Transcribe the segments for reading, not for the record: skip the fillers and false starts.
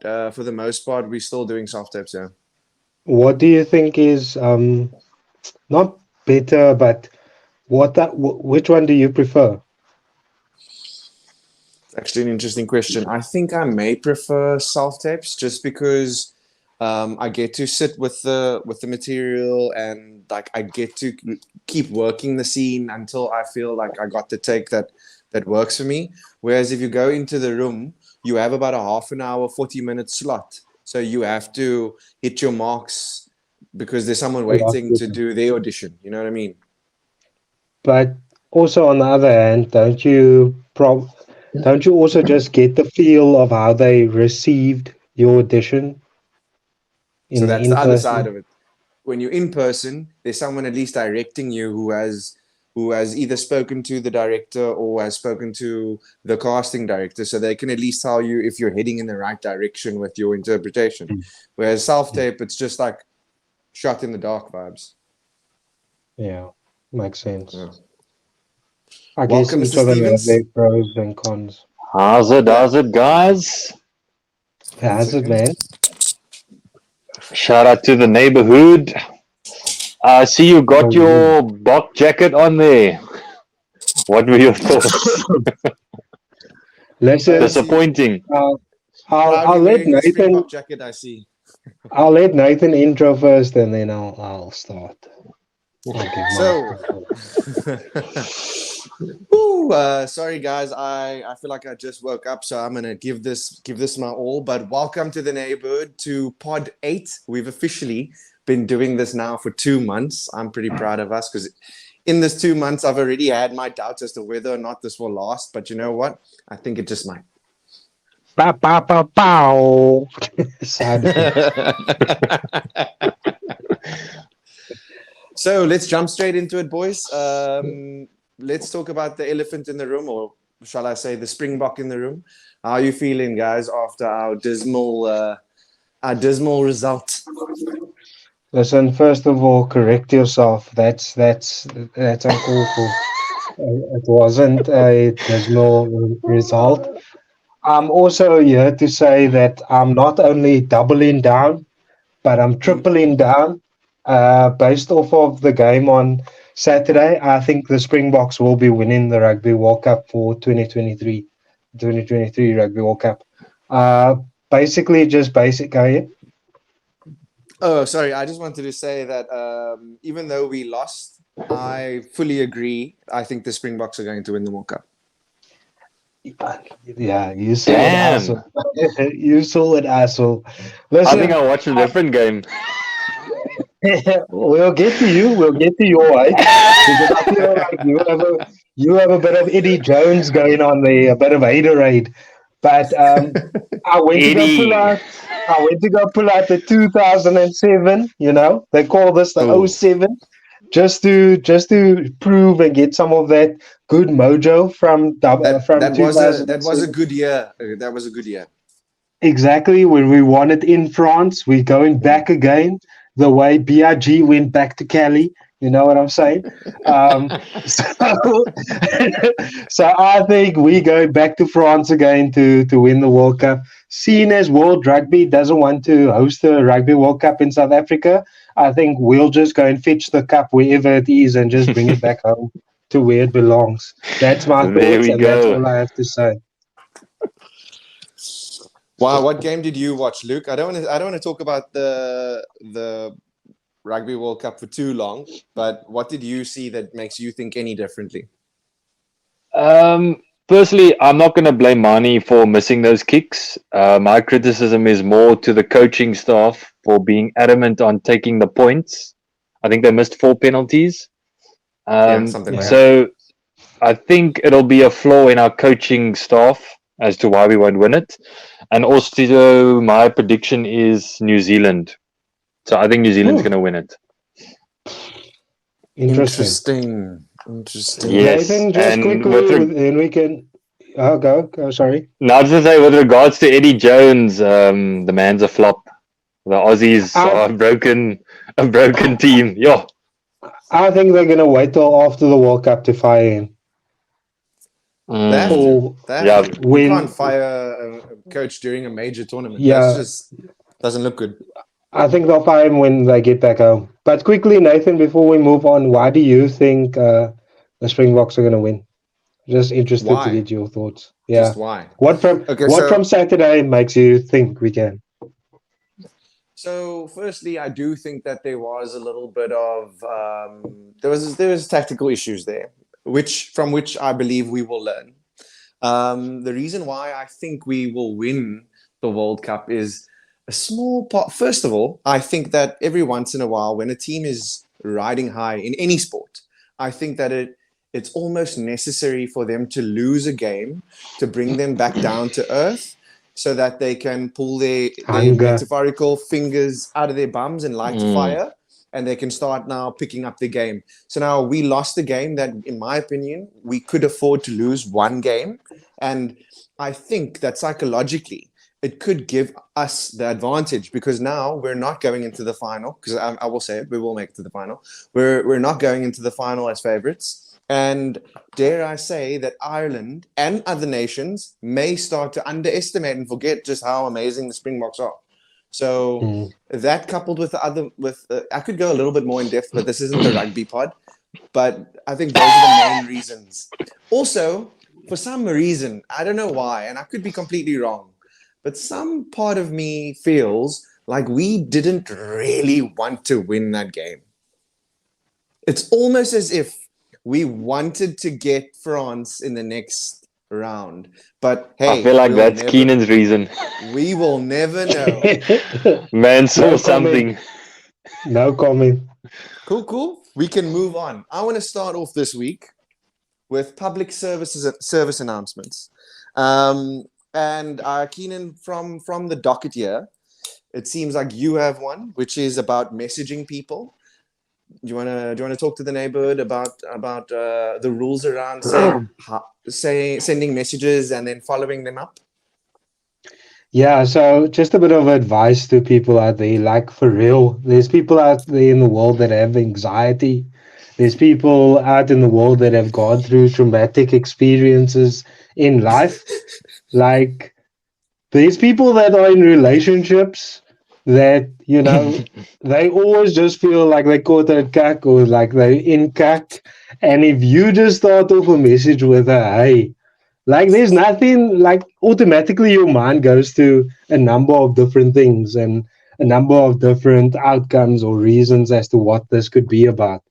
for the most part, we're still doing soft tapes. Yeah. What do you think is not better, but which one do you prefer? Actually, an interesting question. I think I may prefer self tapes just because I get to sit with the material and like I get to keep working the scene until I feel like I got the take that works for me. Whereas if you go into the room, you have about a half an hour, 40-minute slot, so you have to hit your marks because there's someone waiting to do their audition. You know what I mean? But also on the other hand, don't you also just get the feel of how they received your audition So in the that's the in other side person? of it. When you're in person, there's someone at least directing you who has either spoken to the director or has spoken to the casting director, so they can at least tell you if you're heading in the right direction with your interpretation. Whereas self tape, it's just like shot in the dark vibes. Yeah, makes sense. Yeah. I guess Welcome, each Mr. of them have their Stevens. pros and cons. How's it? Yeah. How's it, guys? One Has it, second. man? Shout out to the neighborhood. I see you got Oh, yeah. your Bok jacket on there. What were your thoughts? Listen, Disappointing. Proudly I'll let wearing the Nathan Springbok jacket, I see. intro first, and then I'll start. I'll give So, my sorry guys, I feel like I just woke up, so I'm gonna give this my all. But welcome to the neighborhood, to Pod 8. We've officially been doing this now for 2 months. I'm pretty proud of us because in this 2 months, I've already had my doubts as to whether or not this will last. But you know what? I think it just might. Pow, pow, pow, pow. Sound effect. So let's jump straight into it, boys. Let's talk about the elephant in the room, or shall I say the Springbok in the room. How are you feeling, guys, after our dismal result? Listen, first of all, correct yourself. That's uncalled for. It wasn't a dismal result. I'm also here to say that I'm not only doubling down, but I'm tripling down. Based off of the game on Saturday, I think the Springboks will be winning the Rugby World Cup for 2023 Rugby World Cup. Basically, just basic game. Oh, sorry. I just wanted to say that even though we lost, I fully agree. I think the Springboks are going to win the World Cup. Yeah, you saw it, Damn. asshole. You saw it, asshole. I Listen, think I watched a different game. we'll get to you. We'll get to your way. Because I feel like you have a bit of Eddie Jones going on there, a bit of haterade. But I went to go pull Eddie. out. I went to go pull out the 2007. You know, they call this the Ooh. 07, just to prove and get some of that good mojo from That 2007. was a good year. That was a good year. Exactly, when we won it in France, we're going back again. The way BRG went back to Cali, you know what I'm saying? So, so I think we go back to France again to win the World Cup. Seeing as World Rugby doesn't want to host the Rugby World Cup in South Africa, I think we'll just go and fetch the cup wherever it is and just bring it back home to where it belongs. That's my There thoughts, we and that's go. all I have to say. Wow, what game did you watch, Luke? I don't want to talk about the Rugby World Cup for too long, but what did you see that makes you think any differently? Firstly, I'm not going to blame Mani for missing those kicks. My criticism is more to the coaching staff for being adamant on taking the points. I think they missed 4 penalties. Something like that. So I think it'll be a flaw in our coaching staff as to why we won't win it. And also, my prediction is New Zealand. So I think New Zealand's going to win it. Interesting. Yes. Nathan, just And quickly, and we can. Oh, go. Sorry. now, just to say, with regards to Eddie Jones, the man's a flop. The Aussies are a broken team. Yo. I think they're going to wait till after the World Cup to fire him. They have Mm. to. Yeah. You can't fire coach during a major tournament. Yeah. That's just doesn't look good. I think they'll fire him when they get back home. But quickly, Nathan, before we move on, why do you think the Springboks are going to win? Just interested Why? to get your thoughts. Yeah. Just why? What from Saturday makes you think we can? So, firstly, I do think that there was a little bit of there was tactical issues there, from which I believe we will learn. The reason why I think we will win the World Cup is a small part. First of all, I think that every once in a while, when a team is riding high in any sport, I think that it's almost necessary for them to lose a game to bring them back down to earth, so that they can pull their metaphorical fingers out of their bums and light a fire, and they can start now picking up the game. So now we lost a game that, in my opinion, we could afford to lose one game. And I think that psychologically, it could give us the advantage, because now we're not going into the final, because I will say it, we will make it to the final. We're not going into the final as favorites. And dare I say that Ireland and other nations may start to underestimate and forget just how amazing the Springboks are. So that, coupled with I could go a little bit more in depth, but this isn't the rugby pod. But I think those are the main reasons. Also, for some reason, I don't know why, and I could be completely wrong, but some part of me feels like we didn't really want to win that game. It's almost as if we wanted to get France in the next round. But hey, I feel like that's Keenan's reason. We will never know. Man saw something. No comment. Cool. We can move on. I want to start off this week with public service announcements. And Keenan, from the docket here, it seems like you have one, which is about messaging people. Do you want to talk to the neighborhood about the rules around sending messages and then following them up? Yeah, so just a bit of advice to people out there, like for real. There's people out there in the world that have anxiety. There's people out in the world that have gone through traumatic experiences in life. Like, there's people that are in relationships that, they always just feel like they caught a cack, or like they're in cack. And if you just start off a message with a hey, like there's nothing, like automatically your mind goes to a number of different things and a number of different outcomes or reasons as to what this could be about.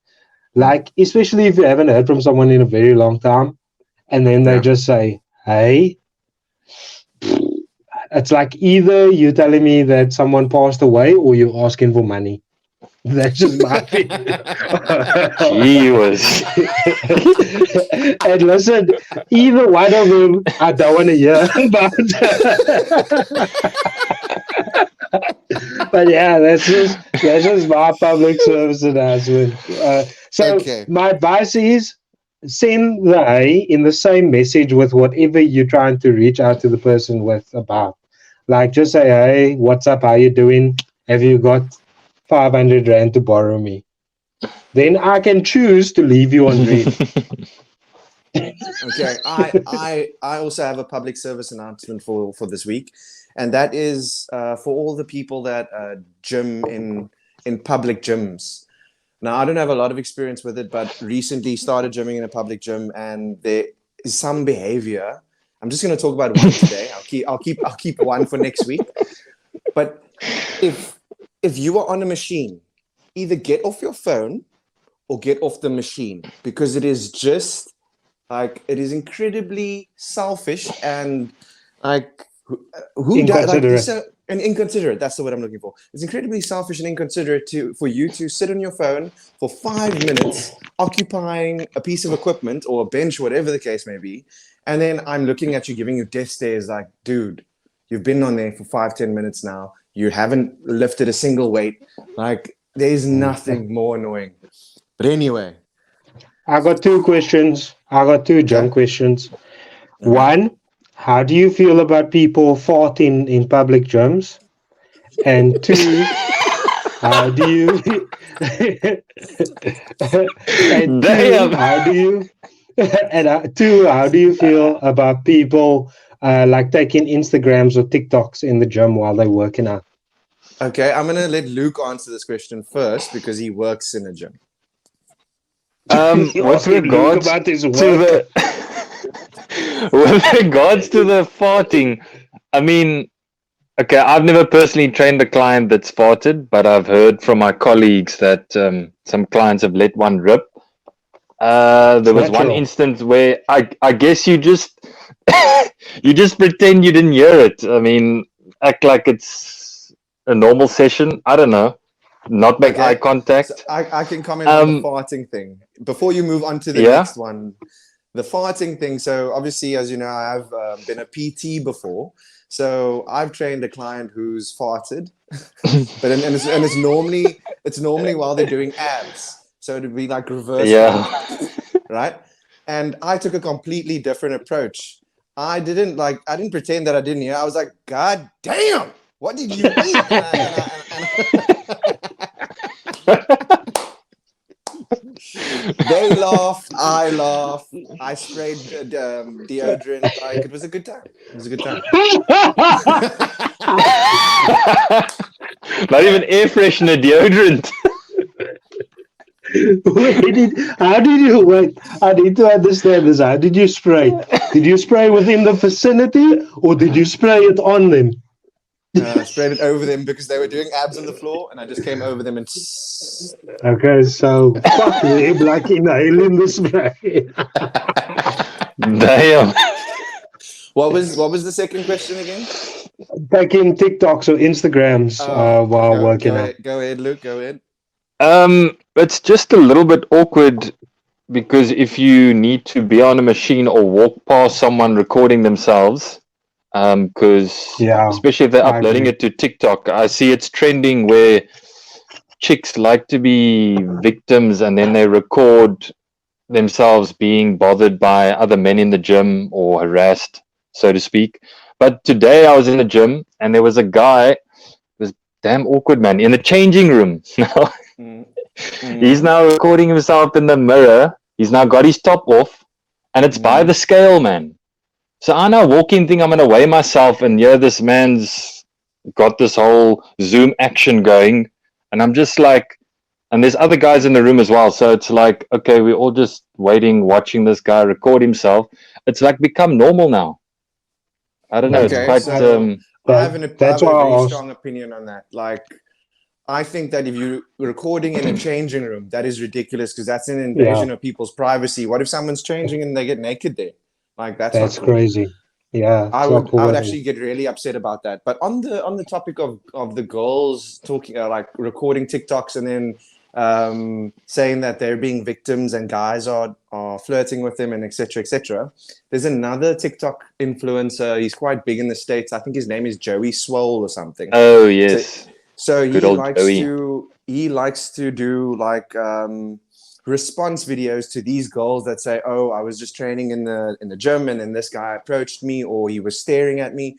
Like, especially if you haven't heard from someone in a very long time, and then they just say, hey, it's like either you're telling me that someone passed away or you're asking for money. That's just my opinion. He was. And listen, either one of them, I don't want to hear about. But yeah, that's just my public service announcement. My advice is send the hey in the same message with whatever you're trying to reach out to the person with about. Like, just say, hey, what's up? How you doing? Have you got 500 Rand to borrow me? Then I can choose to leave you on read. Okay, I also have a public service announcement for this week, and that is for all the people that gym in public gyms. Now, I don't have a lot of experience with it, but recently started gymming in a public gym, and there is some behavior. I'm just going to talk about one today. I'll keep one for next week. But if you are on a machine, either get off your phone or get off the machine, because it is just like, it is incredibly selfish and like and inconsiderate. That's the word I'm looking for. It's incredibly selfish and inconsiderate for you to sit on your phone for 5 minutes, occupying a piece of equipment or a bench, whatever the case may be. And then I'm looking at you, giving you death stares like, dude, you've been on there for 5-10 minutes now. You haven't lifted a single weight. Like, there's nothing more annoying. But anyway. I got two questions. I got two junk questions. One, how do you feel about people farting in public gyms? And two, how do you... and two, how do you feel about people like taking Instagrams or TikToks in the gym while they're working out. Okay, I'm gonna let Luke answer this question first because he works in a gym. You're With asking Luke regards about his to work. with regards to the farting, I mean, okay, I've never personally trained a client that's farted, but I've heard from my colleagues that some clients have let one rip. There was one natural. instance where I guess you just you just pretend you didn't hear it. I mean, act like it's a normal session. I don't know. Not make eye Okay, so contact. I can comment on the Um, farting thing before you move on to the yeah. next one. The farting thing. So obviously, as you know, I've been a PT before, so I've trained a client who's farted, but it's normally while they're doing abs. So it'd be like reverse Yeah. fart, right? And I took a completely different approach. I didn't pretend that I didn't hear. I was like, God damn, what did you eat? They laughed, I laughed, I sprayed deodorant. Like it was a good time. It was a good time. Not even air freshener deodorant. How did you wait? I need to understand this. How did you spray? Did you spray within the vicinity or did you spray it on them? I sprayed it over them because they were doing abs on the floor, and I just came over them and. Okay, so fuck them like inhaling the spray. Damn. What was the second question again? Taking TikToks or Instagrams while working out. Go ahead, Luke. Go ahead. It's just a little bit awkward because if you need to be on a machine or walk past someone recording themselves, because Yeah, especially if they're I uploading agree. it to TikTok, I see it's trending where chicks like to be victims and then they record themselves being bothered by other men in the gym or harassed, so to speak. But today I was in the gym and there was a guy, it was damn awkward, man, in the changing room. He's now recording himself in the mirror. He's now got his top off and it's by the scale, man. So I now walk in, think I'm going to weigh myself, and yeah, this man's got this whole Zoom action going. And I'm just like, and there's other guys in the room as well. So it's like, okay, we're all just waiting, watching this guy record himself. It's like become normal now. I don't know. Okay, It's quite. so I have a That's why I very asked. strong opinion on that. Like, I think that if you're recording in a changing room, that is ridiculous because that's an invasion of people's privacy. What if someone's changing and they get naked there? Like, that's That's not cool. crazy. Yeah, I it's not would cool at all. actually get really upset about that. But on the topic of the girls talking like recording TikToks and then saying that they're being victims and guys are flirting with them and etc. There's another TikTok influencer. He's quite big in the States. I think his name is Joey Swole or something. Oh yes. So Good old Joey. he likes to do like response videos to these girls that say, "Oh, I was just training in the gym and then this guy approached me or he was staring at me."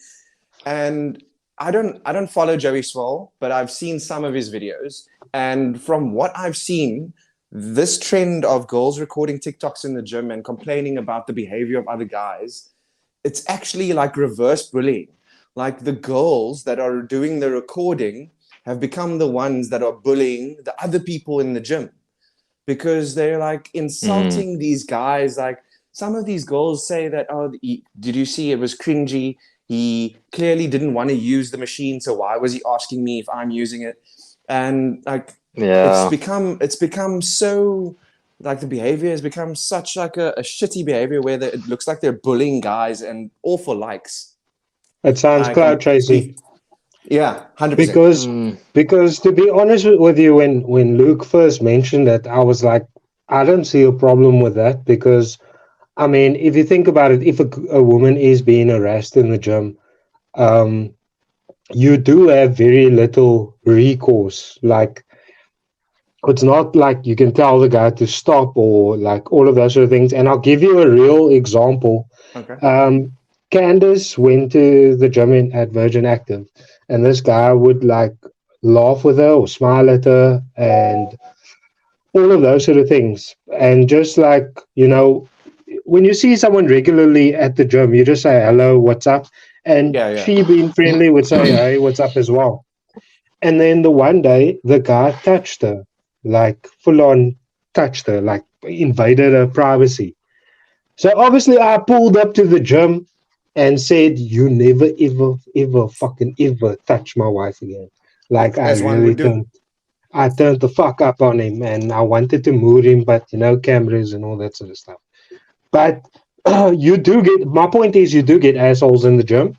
And I don't follow Joey Swole, but I've seen some of his videos, and from what I've seen, this trend of girls recording TikToks in the gym and complaining about the behavior of other guys, it's actually like reverse bullying. Like the girls that are doing the recording have become the ones that are bullying the other people in the gym because they're like insulting these guys. Like some of these girls say that, "Oh, did you see it was cringy? He clearly didn't want to use the machine, so why was he asking me if I'm using it?" And like Yeah. it's become so like the behavior has become such like a shitty behavior where it looks like they're bullying guys and all for likes. It sounds Like, cloud chasing. Yeah, 100%. Because to be honest with you, when Luke first mentioned that, I was like, I don't see a problem with that because, I mean, if you think about it, if a woman is being harassed in the gym, you do have very little recourse. Like, it's not like you can tell the guy to stop or like all of those sort of things. And I'll give you a real example. Okay. Candace went to the gym at Virgin Active, and this guy would like laugh with her or smile at her and all of those sort of things. And just like, when you see someone regularly at the gym, you just say hello, what's up, and Yeah, yeah. she being friendly would say hey, what's up as well. And then the one day the guy touched her, like full on touched her, like invaded her privacy. So obviously I pulled up to the gym and said, "You never, ever, ever, fucking ever touch my wife again." Like I As one really would do. turned the fuck up on him, and I wanted to mood him, but cameras and all that sort of stuff. But you do get. My point is, you do get assholes in the gym.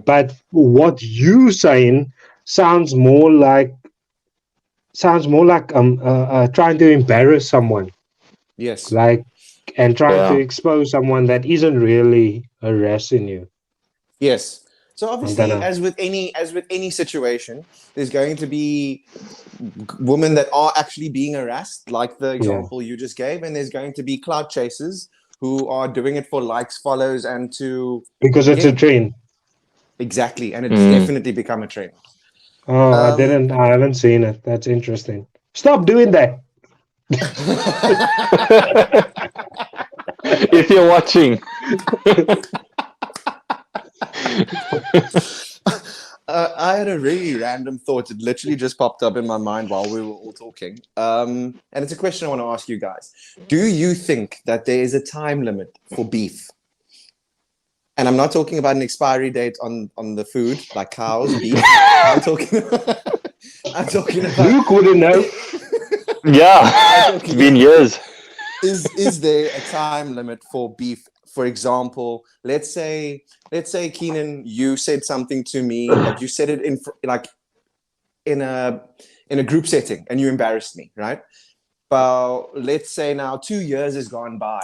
But what you saying sounds more like trying to embarrass someone, Yes. like, and trying to Yeah. expose someone that isn't really harassing you. Yes. So I don't obviously, know. as with any situation, there's going to be women that are actually being harassed, like the example you just gave, and there's going to be clout chasers who are doing it for likes, follows, and to Because it's a again, trend. exactly, and it's definitely become a trend. Oh, Um, I haven't seen it. That's interesting. Stop doing that. If you're watching, I had a really random thought. It literally just popped up in my mind while we were all talking. And it's a question I want to ask you guys. Do you think that there is a time limit for beef? And I'm not talking about an expiry date on the food, like cows, beef. I'm talking about Luke wouldn't know. yeah, it's been years. is there a time limit for beef? For example, let's say Keenan, you said something to me, but you said it in a group setting, and you embarrassed me, right? But let's say now 2 years has gone by.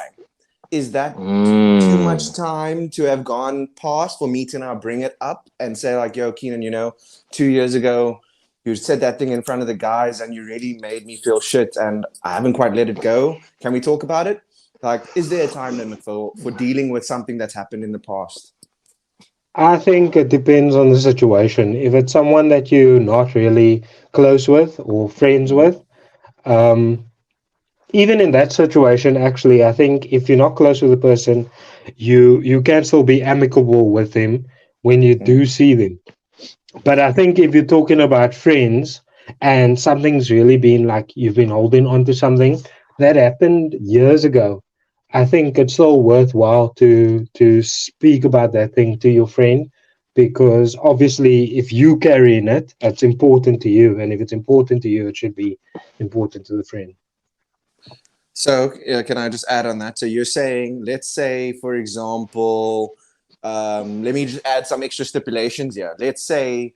Is that too much time to have gone past for me to now bring it up and say like, yo, Keenan, 2 years ago you said that thing in front of the guys and you really made me feel shit and I haven't quite let it go. Can we talk about it? Like, is there a time limit for dealing with something that's happened in the past? I think it depends on the situation. If it's someone that you're not really close with or friends with, even in that situation, actually, I think if you're not close with the person, you can still be amicable with them when you do see them. But I think if you're talking about friends and something's really been like you've been holding on to something that happened years ago, I think it's still worthwhile to speak about that thing to your friend, because obviously if you carrying it, it's important to you, and if it's important to you, it should be important to the friend. So can I just add on that? So you're saying, let's say, for example, let me just add some extra stipulations here. Let's say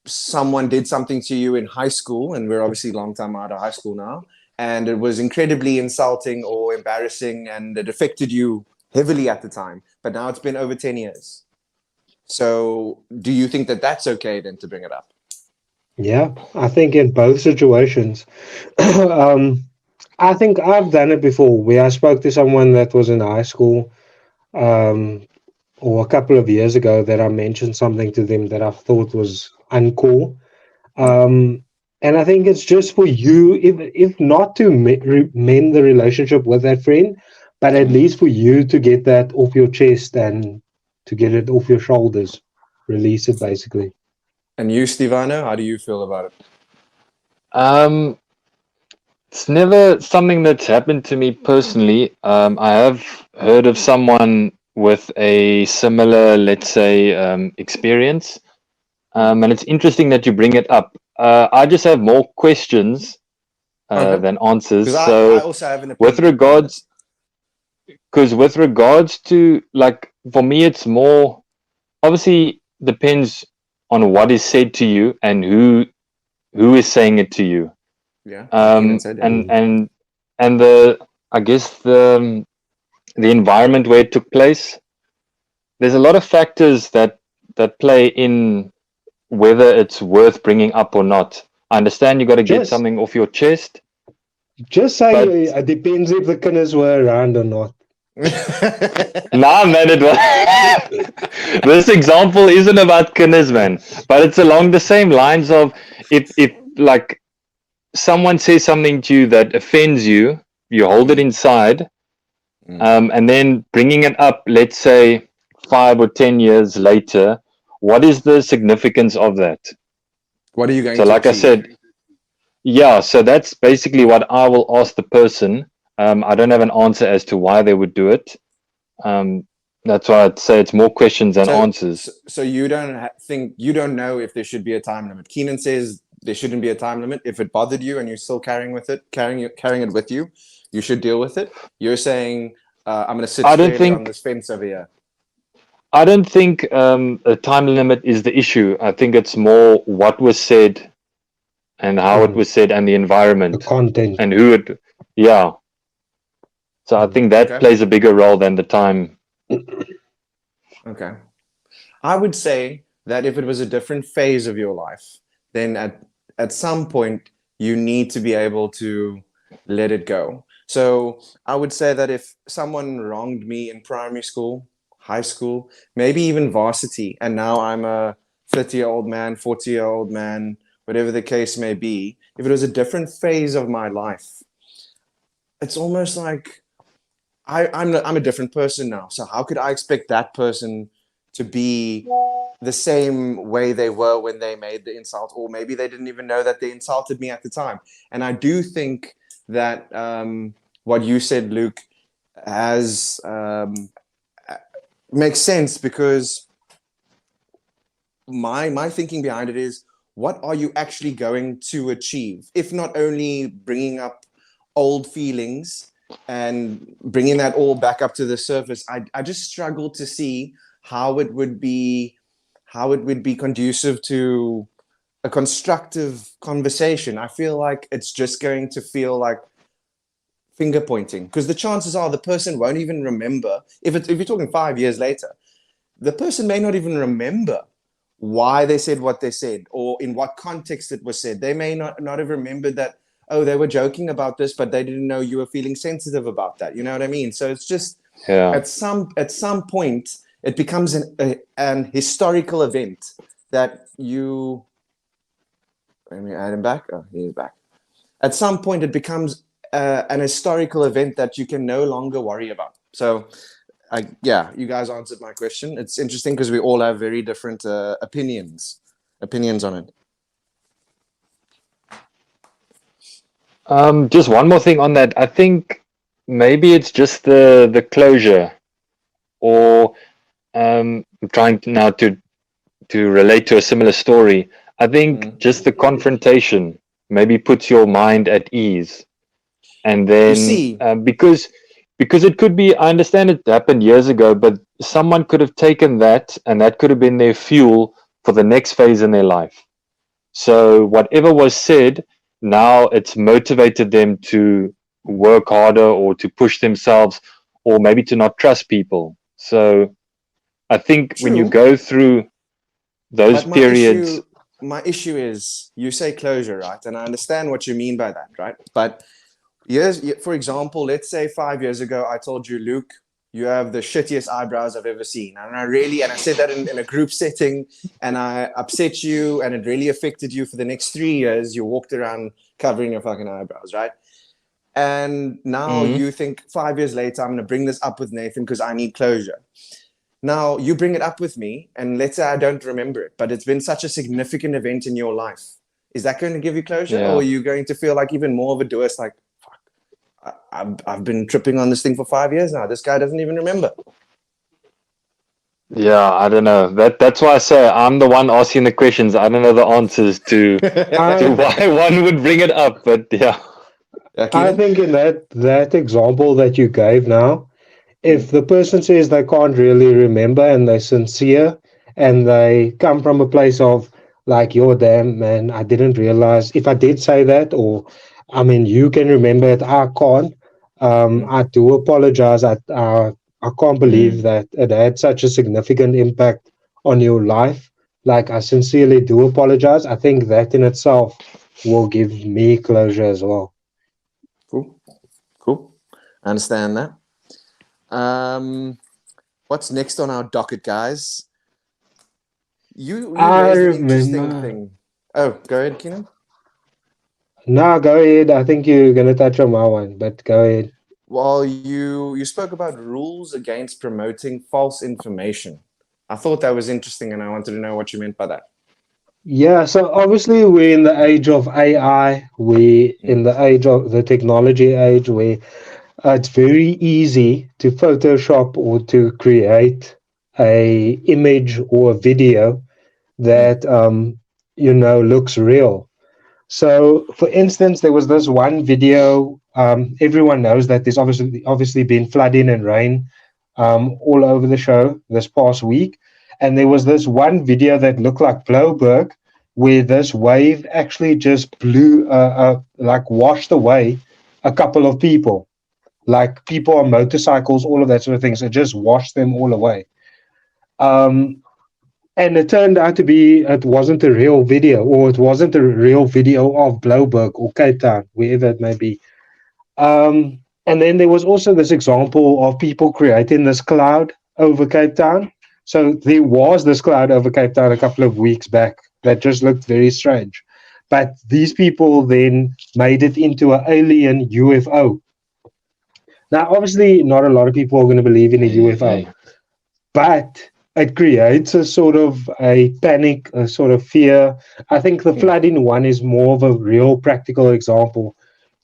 someone did something to you in high school, and we're obviously a long time out of high school now, and it was incredibly insulting or embarrassing, and it affected you heavily at the time, but now it's been over 10 years. So do you think that that's okay then to bring it up? Yeah, I think in both situations. I think I've done it before where I spoke to someone that was in high school, or a couple of years ago, that I mentioned something to them that I thought was uncool. And I think it's just for you, if not to mend the relationship with that friend, but at least for you to get that off your chest and to get it off your shoulders, release it basically. And you, Stevano, how do you feel about it? It's never something that's happened to me personally. I have heard of someone with a similar, let's say, experience. And it's interesting that you bring it up. I just have more questions than answers. So I also have an opinion. with regards to, like, for me, it's more, obviously depends on what is said to you and who is saying it to you. Yeah. And the, I guess the environment where it took place. There's a lot of factors that play in whether it's worth bringing up or not. I understand you got to get something off your chest. Just say it depends if the kinders were around or not. Nah, man, it was. This example isn't about kinders, man, but it's along the same lines of if like someone says something to you that offends you, you hold it inside, And then bringing it up, let's say 5 or 10 years later, what is the significance of that? What are you going So, to like I achieve? said, yeah, so that's basically what I will ask the person. I don't have an answer as to why they would do it. That's why I'd say it's more questions than So, answers. so you don't think you don't know if there should be a time limit. Keenan says there shouldn't be a time limit. If it bothered you and you're still carrying it with you, you should deal with it. You're saying I'm going to sit I don't squarely on think this fence over here. I don't think a time limit is the issue. I think it's more what was said and how it was said and the The environment content. and who it. Yeah. So I think that Okay. plays a bigger role than the time. Okay. I would say that if it was a different phase of your life, then at some point you need to be able to let it go. So I would say that if someone wronged me in primary school, high school, maybe even varsity, and now I'm a 30-year-old man, 40-year-old man, whatever the case may be, if it was a different phase of my life, it's almost like I'm a different person now. So how could I expect that person to be the same way they were when they made the insult, or maybe they didn't even know that they insulted me at the time? And I do think that what you said, Luke, has makes sense, because my thinking behind it is, what are you actually going to achieve if not only bringing up old feelings and bringing that all back up to the surface? I just struggle to see how it would be conducive to a constructive conversation. I feel like it's just going to feel like finger pointing, because the chances are the person won't even remember. If you're talking 5 years later, the person may not even remember why they said what they said or in what context it was said. They may not have remembered that, oh, they were joking about this, but they didn't know you were feeling sensitive about that. You know what I mean? So it's just Yeah. at some point it becomes an historical event that you. Let me add him back. Oh, he's back. At some point it becomes an historical event that you can no longer worry about. So yeah, you guys answered my question. It's interesting because we all have very different opinions on it. Just one more thing on that. I think maybe it's just the closure, or trying now to relate to a similar story. I think just the confrontation maybe puts your mind at ease, and then see- because it could be. I understand it happened years ago, but someone could have taken that, and that could have been their fuel for the next phase in their life. So whatever was said, now it's motivated them to work harder or to push themselves, or maybe to not trust people. So I think when you True. go through those But periods, my issue is, you say closure, right? And I understand what you mean by that, right? But for example, let's say 5 years ago, I told you, Luke, you have the shittiest eyebrows I've ever seen. And I said that in a group setting, and I upset you, and it really affected you for the next 3 years. You walked around covering your fucking eyebrows, right? And now you think 5 years later, I'm going to bring this up with Nathan because I need closure. Now you bring it up with me, and let's say I don't remember it, but it's been such a significant event in your life. Is that going to give you closure, Yeah. or are you going to feel like even more of a doer? It's like, fuck, I've been tripping on this thing for 5 years now. This guy doesn't even remember. yeah, I don't know. That's why I say I'm the one asking the questions. I don't know the answers to why one would bring it up, but yeah. I think in that example that you gave now, if the person says they can't really remember and they're sincere and they come from a place of like, you're damn man, I didn't realize if I did say that, or I mean, you can remember it, I can't. I do apologize. I can't believe that it had such a significant impact on your life. Like, I sincerely do apologize. I think that in itself will give me closure as well. Cool. I understand that. What's next on our docket, guys? You raised an interesting thing. Oh, go ahead, Keenan. No, go ahead. I think you're going to touch on my one, but go ahead. Well, you spoke about rules against promoting false information. I thought that was interesting, and I wanted to know what you meant by that. Yeah, so obviously we're in the age of AI, we in Mm, the age of the technology age where it's very easy to Photoshop or to create a image or a video mm, that looks real. So, for instance, there was this one video. Everyone knows that there's obviously been flooding and rain all over the show this past week, and there was this one video that looked like Bloberg, where this wave actually just like washed away a couple of people, like people on motorcycles, all of that sort of things. It just washed them all away. Um, and it turned out to be it wasn't a real video, or it wasn't a real video of Bloberg or Cape Town, wherever it may be. And then there was also this example of people creating this cloud over Cape Town. So there was this cloud over Cape Town a couple of weeks back that just looked very strange. But these people then made it into an alien UFO. Now, obviously, not a lot of people are going to believe in a Hey, UFO, hey. but it creates a sort of a panic, a sort of fear. I think the mm, flooding one is more of a real practical example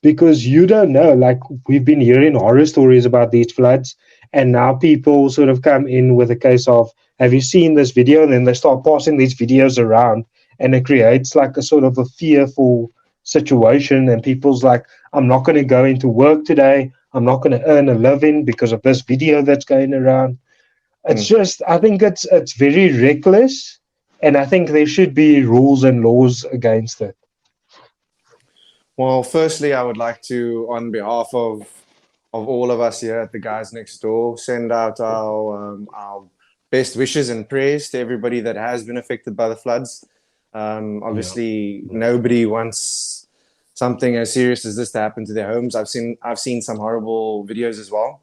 because you don't know. Like we've been hearing horror stories about these floods, and now people sort of come in with a case of, have you seen this video? And then they start passing these videos around, and it creates like a sort of a fearful situation. And people's like, I'm not going to go into work today. I'm not going to earn a living because of this video that's going around. It's mm. just, I think it's very reckless, and I think there should be rules and laws against it. Well, firstly, I would like to, on behalf of all of us here at the Guys Next Door, send out our best wishes and prayers to everybody that has been affected by the floods. Yeah. Obviously, nobody wants something as serious as this to happen to their homes. I've seen some horrible videos as well.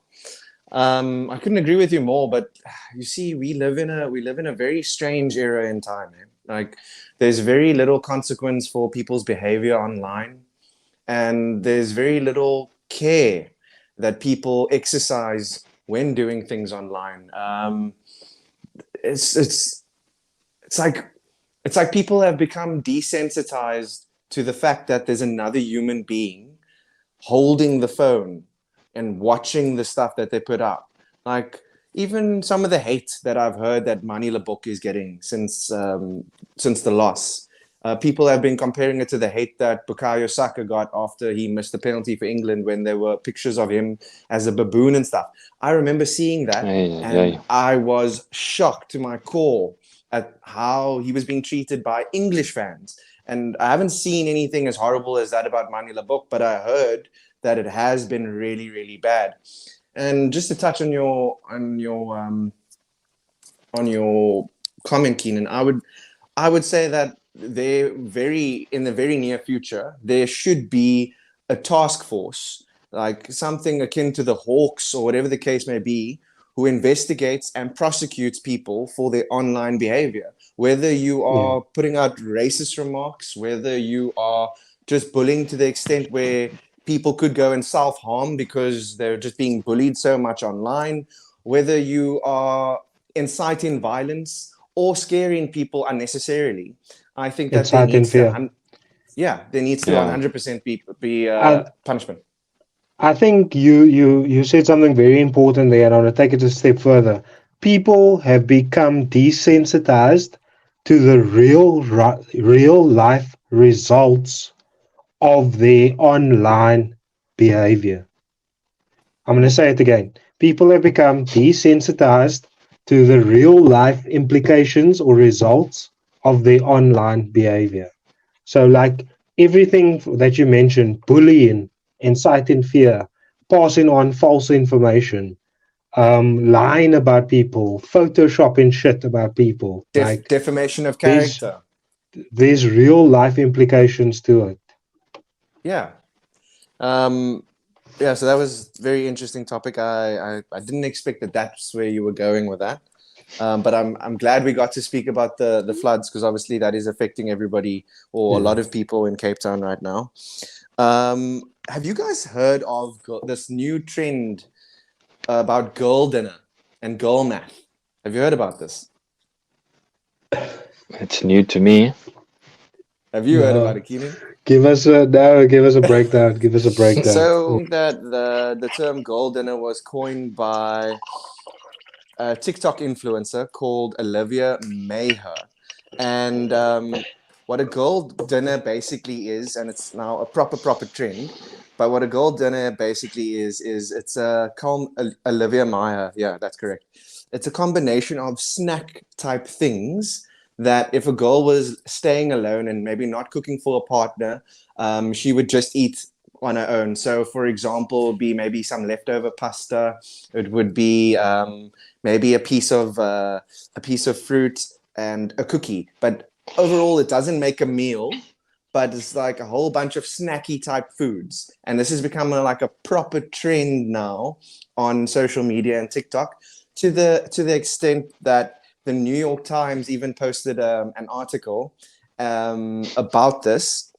I couldn't agree with you more, but you see, we live in a very strange era in time, man. Like, there's very little consequence for people's behavior online, and there's very little care that people exercise when doing things online. It's it's like it's like people have become desensitized to the fact that there's another human being holding the phone and watching the stuff that they put up. Like even some of the hate that I've heard that Mani Labok is getting since the loss. People have been comparing it to the hate that Bukayo Saka got after he missed the penalty for England when there were pictures of him as a baboon and stuff. I remember seeing that Hey, and hey. I was shocked to my core at how he was being treated by English fans. And I haven't seen anything as horrible as that about Mani Labok, but I heard that it has been really, really bad. And just to touch on your comment, Keenan, I would say that in the very near future there should be a task force, like something akin to the Hawks or whatever the case may be, who investigates and prosecutes people for their online behavior. Whether you Yeah. are putting out racist remarks, whether you are just bullying to the extent where people could go and self harm because they're just being bullied so much online, whether you are inciting violence or scaring people unnecessarily. I think that there Inciting needs to, fear. yeah, there needs to Yeah. 100% be I punishment. I think you said something very important there, and I want to take it a step further. People have become desensitized to the real life results of their online behavior. I'm going to say it again. People have become desensitized to the real life implications or results of their online behavior. So, like everything that you mentioned, bullying, inciting fear, passing on false information, lying about people, photoshopping shit about people. Like Defamation of there's character. there's real life implications to it. Yeah. Um, yeah, so that was a very interesting topic. I didn't expect that that's where you were going with that. But I'm glad we got to speak about the floods, because obviously that is affecting everybody or a Yeah. lot of people in Cape Town right now. Um, have you guys heard of this new trend about girl dinner and girl math? Have you heard about this? It's new to me. Have you heard No. about it, Keenan? Give us a breakdown. Give us a breakdown. So that the term girl dinner was coined by a TikTok influencer called Olivia Maher. And what a girl dinner basically is, and it's now a proper trend. But what a girl dinner basically is it's a Olivia Maher. Yeah, that's correct. It's a combination of snack type things that if a girl was staying alone and maybe not cooking for a partner, she would just eat on her own. So, for example, it'd be maybe some leftover pasta. It would be maybe a piece of fruit and a cookie. But overall, it doesn't make a meal, but it's like a whole bunch of snacky type foods. And this has become like a proper trend now on social media and TikTok, to the extent that the New York Times even posted an article about this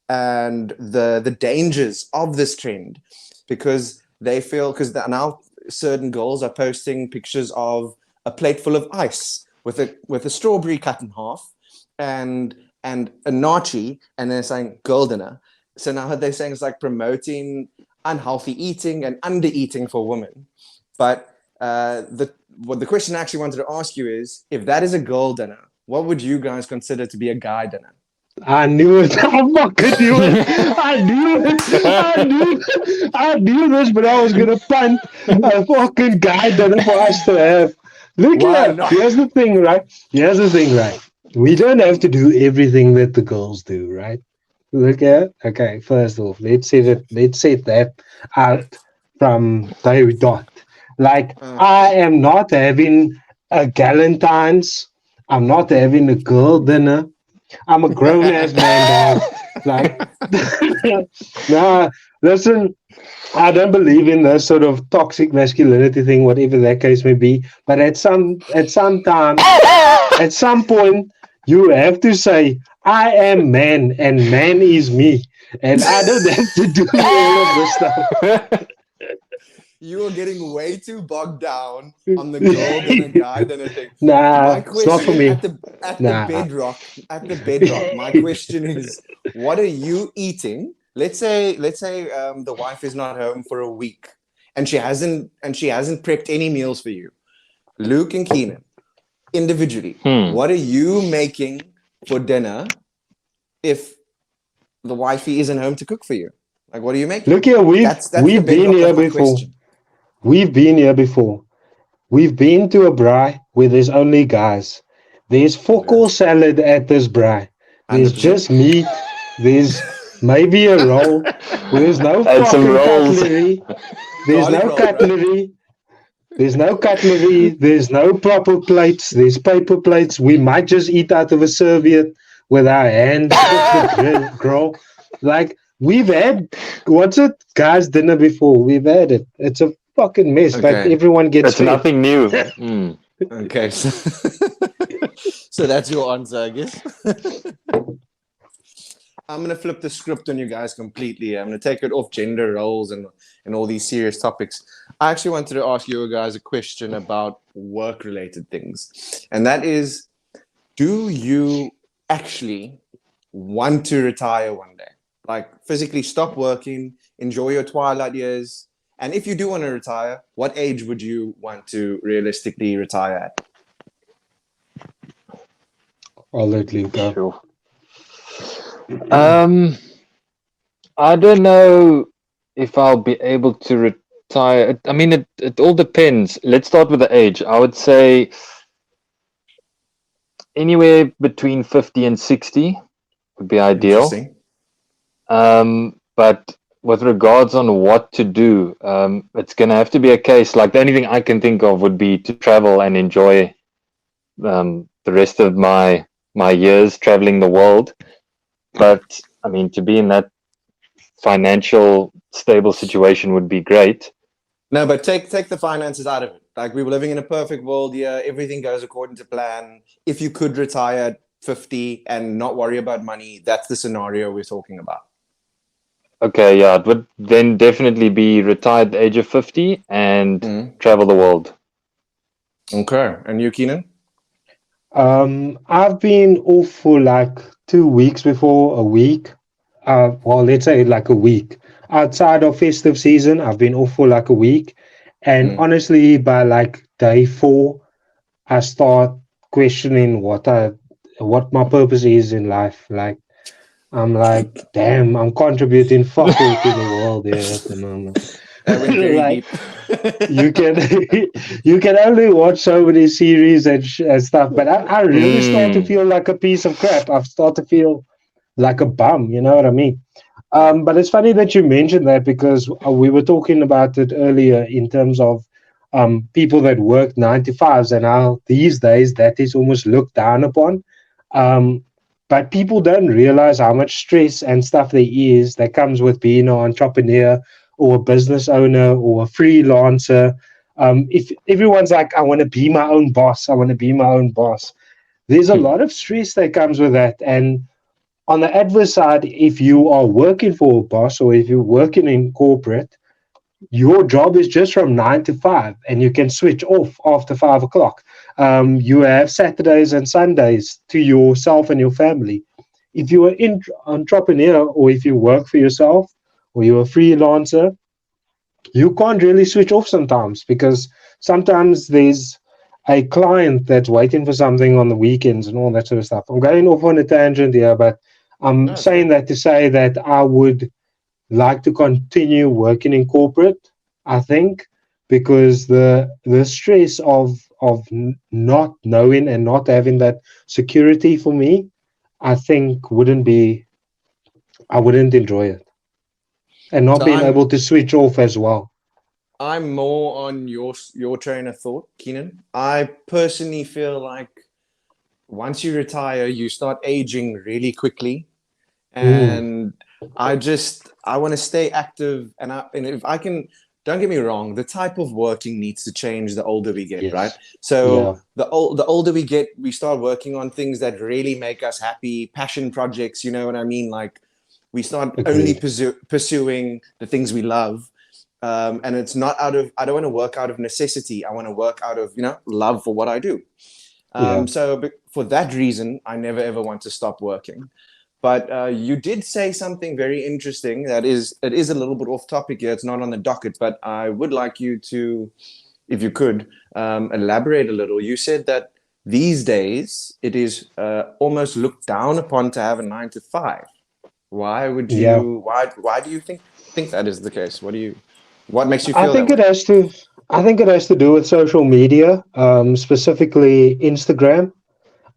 and the dangers of this trend, because they feel, because now certain girls are posting pictures of a plate full of ice with a strawberry cut in half and a nachi, and they're saying girl dinner. So now they're saying it's like promoting unhealthy eating and under eating for women. But the question I actually wanted to ask you is, if that is a girl dinner, what would you guys consider to be a guy dinner? I knew it. I fucking knew it. I knew it. I knew this, but I was gonna punt a fucking guy dinner for us to have. Look Why here. not? Here's the thing, right? We don't have to do everything that the girls do, right? Look at, okay, first off, let's set that out from day dot. Like, I am not having a Galentine's. I'm not having a girl dinner. I'm a grown ass man, dog. Like, nah, listen, I don't believe in this sort of toxic masculinity thing, whatever that case may be. But at some time, at some point, you have to say, I am man and man is me. And I don't have to do all of this stuff. You are getting way too bogged down on the girl dinner, guy dinner thing. Nah, My it's not for question me. at Nah. the bedrock, my question is, what are you eating? Let's say the wife is not home for a week and she hasn't prepped any meals for you. Luke and Keenan, individually, what are you making for dinner if the wifey isn't home to cook for you? Like, what are you making? Look here, That's we've the been bedrock here of my before. question. We've been here before. We've been to a braai where there's only guys. There's fuck salad at this braai. There's 100%. just meat. There's maybe a roll. There's no And some fucking rolls. cutlery. There's Garlic no roll, bro. cutlery. There's no cutlery. There's no proper plates. There's paper plates. We might just eat out of a serviette with our hands off the grill. Like, we've had, what's it? Guys' dinner before. We've had it. It's a fucking mess, but Okay. everyone gets That's fed. nothing new. Okay. So that's your answer, I guess. I'm going to flip the script on you guys completely. I'm going to take it off gender roles and all these serious topics. I actually wanted to ask you guys a question about work-related things. And that is, do you actually want to retire one day? Like, physically stop working, enjoy your twilight years. And if you do want to retire, what age would you want to realistically retire at? I'll let Luke go. Sure. I don't know if I'll be able to retire. I mean, it all depends. Let's start with the age. I would say anywhere between 50 and 60 would be ideal. Interesting. But with regards on what to do, it's going to have to be a case, like the only thing I can think of would be to travel and enjoy the rest of my years traveling the world. But I mean, to be in that financial stable situation would be great. No, but take the finances out of it. Like, we were living in a perfect world here. Everything goes according to plan. If you could retire at 50 and not worry about money, that's the scenario we're talking about. Okay, yeah, it would then definitely be retire at the age of 50 and Mm. travel the world. Okay. And you, Keenan? I've been off for like 2 weeks before, a week. Well, let's say like a week. Outside of festive season, I've been off for like a week. And Mm. honestly, by like day 4, I start questioning what my purpose is in life. Like I'm like, damn, I'm contributing fuck all to the world here at the moment. That went very Like deep. you can you can only watch so many series and stuff, but I really start to Mm. feel like a piece of crap. I've started to feel like a bum, you know what I mean? Yeah. But it's funny that you mentioned that because we were talking about it earlier in terms of people that work 9 to 5s and how these days that is almost looked down upon. Um, but people don't realize how much stress and stuff there is that comes with being an entrepreneur or a business owner or a freelancer. If everyone's like, I want to be my own boss, I want to be my own boss, there's a lot of stress that comes with that. And on the adverse side, if you are working for a boss or if you're working in corporate, your job is just from 9 to 5 and you can switch off after 5 o'clock. You have Saturdays and Sundays to yourself and your family. If you're an entrepreneur or if you work for yourself or you're a freelancer, you can't really switch off sometimes because sometimes there's a client that's waiting for something on the weekends and all that sort of stuff. I'm going off on a tangent here, but I'm No, it's saying good. that to say that I would like to continue working in corporate, I think, because the stress of not knowing and not having that security for me, I think wouldn't be I wouldn't enjoy it. And not So being I'm able to switch off as well. I'm more on your train of thought, Keenan. I personally feel like once you retire, you start aging really quickly, Mm, and I want to stay active, and if I can, don't get me wrong, the type of working needs to change the older we get, right? yes. Yeah. So the older we get, we start working on things that really make us happy, passion projects. You know what I mean? Like we start only Agreed. pursuing the things we love. And it's not out of, I don't want to work out of necessity. I want to work out of, love for what I do. Yeah. So for that reason, I never ever want to stop working. But you did say something very interesting that is, it is a little bit off topic here. It's not on the docket, but I would like you to, if you could, elaborate a little. You said that these days it is almost looked down upon to have a 9 to 5. Why would Yeah. you? Why do you think that is the case? What makes you I feel that think way? it has to I think it has to do with social media, specifically Instagram.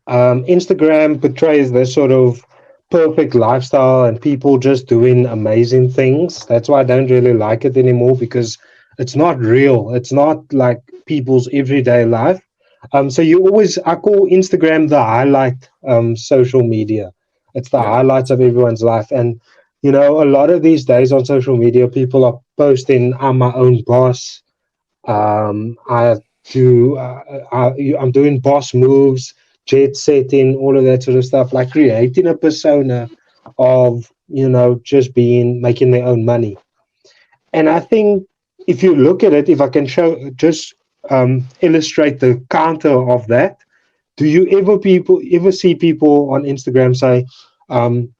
Instagram portrays this sort of perfect lifestyle and people just doing amazing things. That's why I don't really like it anymore because it's not real. It's not like people's everyday life. So I call Instagram the highlight social media. It's the Yeah. highlights of everyone's life. And, a lot of these days on social media, people are posting, I'm my own boss. I do. I'm doing boss moves, jet setting, all of that sort of stuff, like creating a persona of just being making their own money. And I think if you look at it, if I can illustrate the counter of that, do you ever see people on Instagram say, um,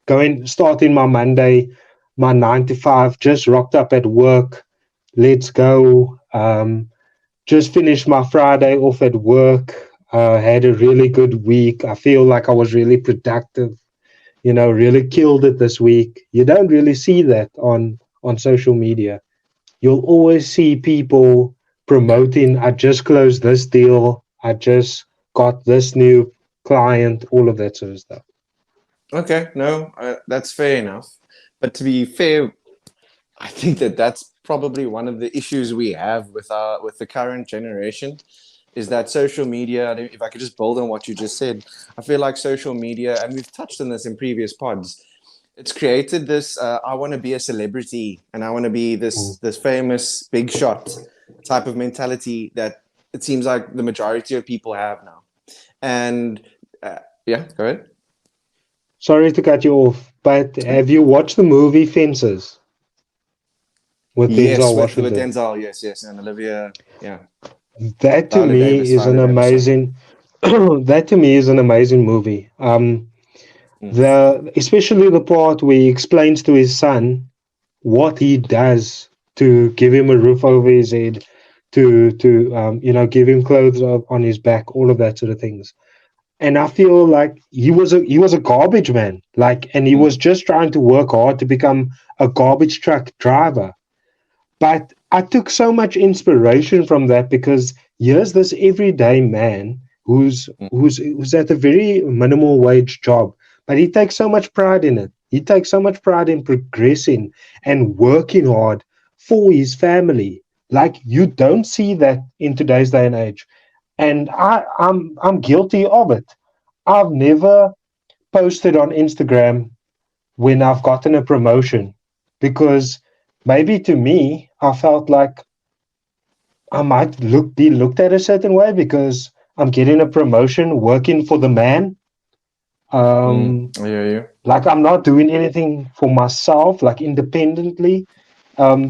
going starting my Monday, my 9 to 5, just rocked up at work, let's go. Just finished my Friday off at work. Had a really good week. I feel like I was really productive. Really killed it this week. You don't really see that on social media. You'll always see people promoting. I just closed this deal. I just got this new client. All of that sort of stuff. Okay. No, that's fair enough. But to be fair, I think that that's probably one of the issues we have with the current generation is that social media. If I could just build on what you just said, I feel like social media, and we've touched on this in previous pods. It's created this. I want to be a celebrity, and I want to be Mm. this famous big shot type of mentality that it seems like the majority of people have now. And yeah, go ahead. sorry to cut you off, but have you watched the movie Fences with Yes, Denzel with Washington? Denzel, yes, and Olivia, yeah, That to Viola Davis, me is an Viola Davis, sorry. amazing. That to me is an amazing movie. Mm, The especially the part where he explains to his son what he does to give him a roof over his head, to give him clothes on his back, all of that sort of things. And I feel like he was a garbage man, like, and he was mm, just trying to work hard to become a garbage truck driver. But I took so much inspiration from that because here's this everyday man who's mm. who's who's at a very minimal wage job, but he takes so much pride in it. He takes so much pride in progressing and working hard for his family. Like you don't see that in today's day and age. And I'm guilty of it. I've never posted on Instagram when I've gotten a promotion because maybe to me I felt like I might be looked at a certain way because I'm getting a promotion working for the man. Um, I hear you. like I'm not doing anything for myself, like independently.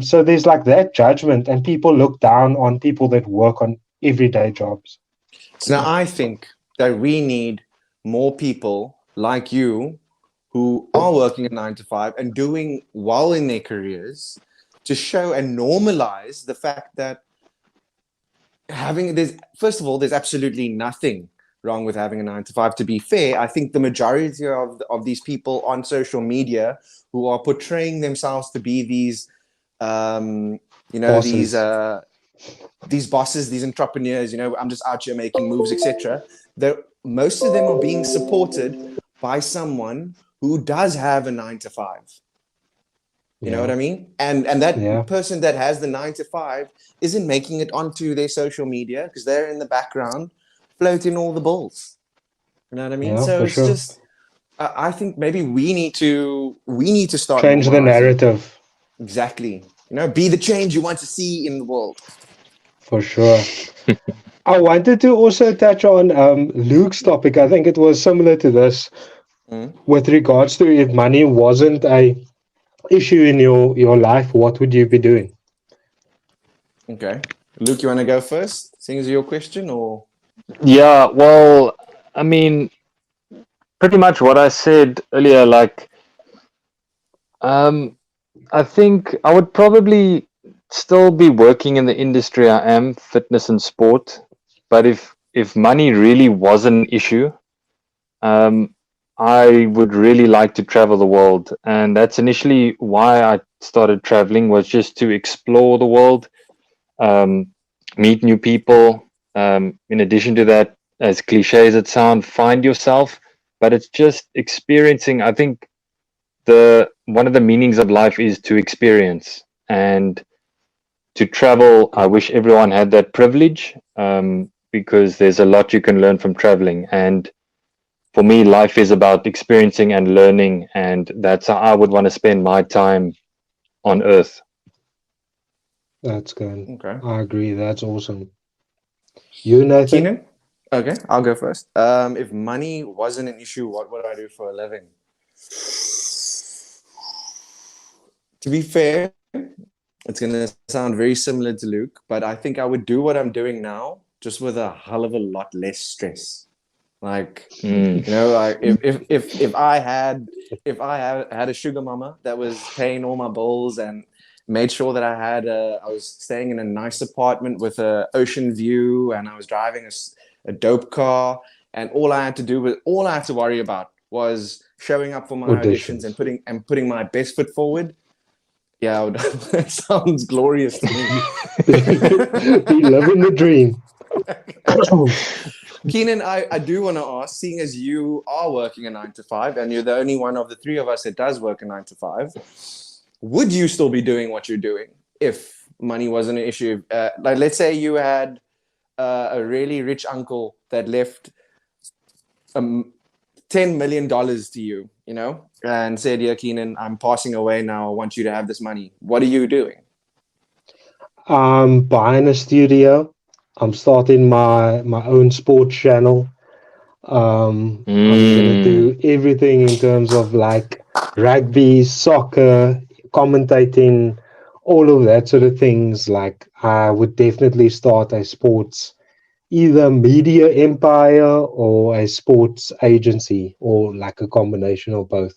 So there's like that judgment, and people look down on people that work on everyday jobs. So now I think that we need more people like you who are working at 9 to 5 and doing well in their careers to show and normalize the fact that there's first of all, there's absolutely nothing wrong with having a 9 to 5. To be fair, I think the majority of these people on social media who are portraying themselves to be these Bosses. these bosses, these entrepreneurs, I'm just out here making moves, etc. Most of them are being supported by someone who does have a 9 to 5. You know what Yeah, I mean? And that yeah, person that has the 9 to 5 isn't making it onto their social media because they're in the background floating all the balls. You know what I mean? yeah, So for it's sure. just I think maybe we need to start Change the normalizing it. narrative. Exactly. Be the change you want to see in the world. For sure. I wanted to also touch on Luke's topic. I think it was similar to this Mm, with regards to if money wasn't a issue in your life, what would you be doing? okay. Luke, you want to go first? Seeing as your question, or Yeah, well, I mean, pretty much what I said earlier. Like, um, I think I would probably still be working in the industry I am, fitness and sport. But if money really was an issue, um, I would really like to travel the world, and that's initially why I started traveling, was just to explore the world, um, meet new people. In addition to that, as cliche as it sounds, find yourself. But it's just experiencing. I think the one of the meanings of life is to experience and to travel. I wish everyone had that privilege, because there's a lot you can learn from traveling. And for me, life is about experiencing and learning, and that's how I would want to spend my time on Earth. That's good. okay. I agree. That's awesome. You, Nathan? Keenan? Okay, I'll go first. If money wasn't an issue, what would I do for a living? To be fair, it's going to sound very similar to Luke, but I think I would do what I'm doing now, just with a hell of a lot less stress. Like, Mm. like if I had a sugar mama that was paying all my bills and made sure that I was staying in a nice apartment with a ocean view and I was driving a dope car, and all I had to worry about was showing up for my auditions and Auditions. putting my best foot forward. Yeah, that sounds glorious to me. Be living the dream. Keenan, I do want to ask, seeing as you are working a 9 to 5 and you're the only one of the three of us that does work a 9 to 5, would you still be doing what you're doing if money wasn't an issue? Like, let's say you had a really rich uncle that left $10 million to you, and said, "Yeah, Keenan, I'm passing away now. I want you to have this money." What are you doing? I'm buying a studio. I'm starting my own sports channel. I'm gonna do everything in terms of like rugby, soccer, commentating, all of that sort of things. Like I would definitely start a sports, either media empire or a sports agency, or like a combination of both.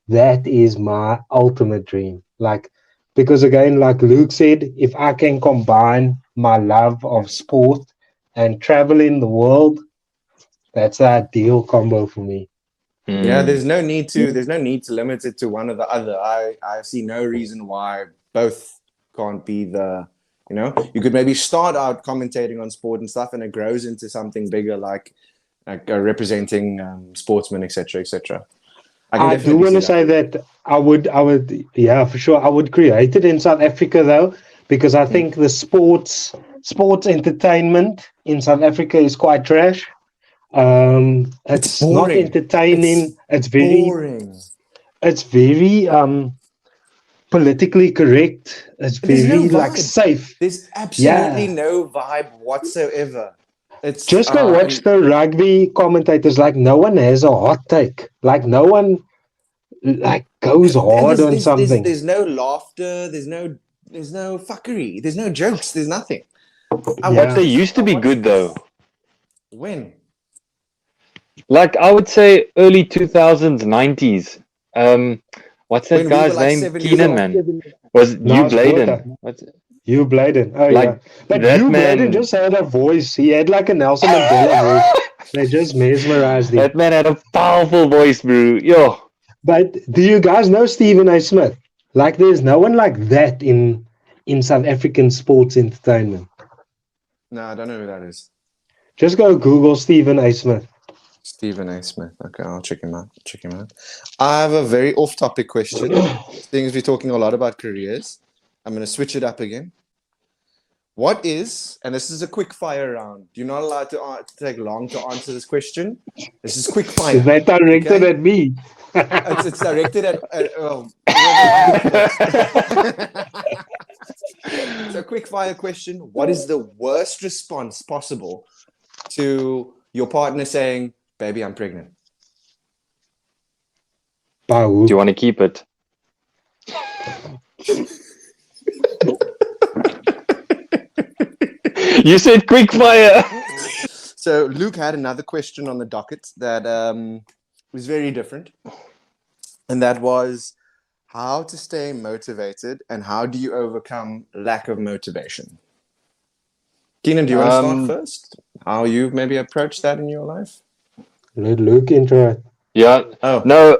That is my ultimate dream. Like, because again, like Luke said, if I can combine my love of sport and traveling the world, that's the ideal combo for me. Yeah, there's no need to limit it to one or the other. I see no reason why both can't be the, you could maybe start out commentating on sport and stuff, and it grows into something bigger, like representing sportsmen, etc., etc. I can I do definitely want see to that. say that yeah, for sure, I would create it in South Africa though, because I Mm. think the sports entertainment in South Africa is quite trash. It's It's not boring. entertaining. It's boring. It's very politically correct. It's There's no very like vibe. safe. There's absolutely Yeah. no vibe whatsoever. It's Just go watch and the rugby commentators. Like no one has a hot take. Like no one like goes and hard on something. there's no laughter. There's no fuckery. There's no jokes. There's nothing. I But watched Yeah. they this. used I to be watched good though. this when Like I would say early 2000s, 90s. What's that when we were guy's like name? 7 years Keenan, old. man. Was Now Hugh it's Botha. Bladen. What's Hugh Bladen. Oh yeah. like But that Hugh Bladen man? just had a voice. He had like a Nelson Mandela voice. They just mesmerized him. That man had a powerful voice, bro. Yo. But do you guys know Stephen A. Smith? Like there's no one like that in South African sports entertainment. No, I don't know who that is. Just go Google Stephen A. Smith. Stephen A. Smith. Okay, I'll check him out. Check him out. I have a very off-topic question. Seeing as we're talking a lot about careers, I'm going to switch it up again. What is, and this is a quick fire round. You're not allowed to take long to answer this question. This is quick fire. Is that directed Okay? at me? It's directed at whoever So, quick fire question. What is the worst response possible to your partner saying, "Baby, I'm pregnant"? Pau. Do you want to keep it? You said quick fire. So Luke had another question on the docket that was very different, and that was how to stay motivated and how do you overcome lack of motivation. Keenan, do you want to start first? How you maybe approach that in your life? Let Luke intro it. Yeah. Oh, No,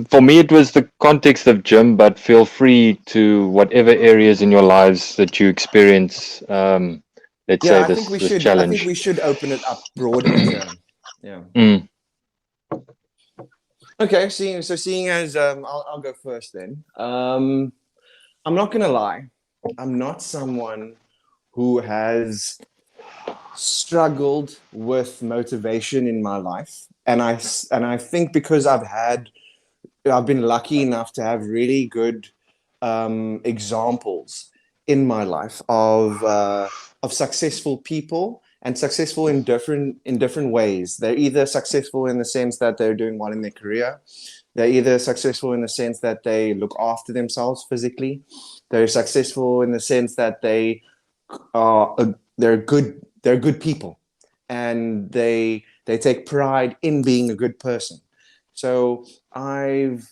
for me it was the context of gym, but feel free to whatever areas in your lives that you experience. Let's yeah. say I think we this should. I challenge. think we should open it up broader term. Yeah. Mm. Okay. Seeing as I'll go first then. I'm not gonna lie. I'm not someone who has struggled with motivation in my life, and I think because I've been lucky enough to have really good examples in my life of successful people and successful in different ways. They're either successful in the sense that they're doing well in their career. They're either successful in the sense that they look after themselves physically. They're successful in the sense that they're good people, and they take pride in being a good person. So I've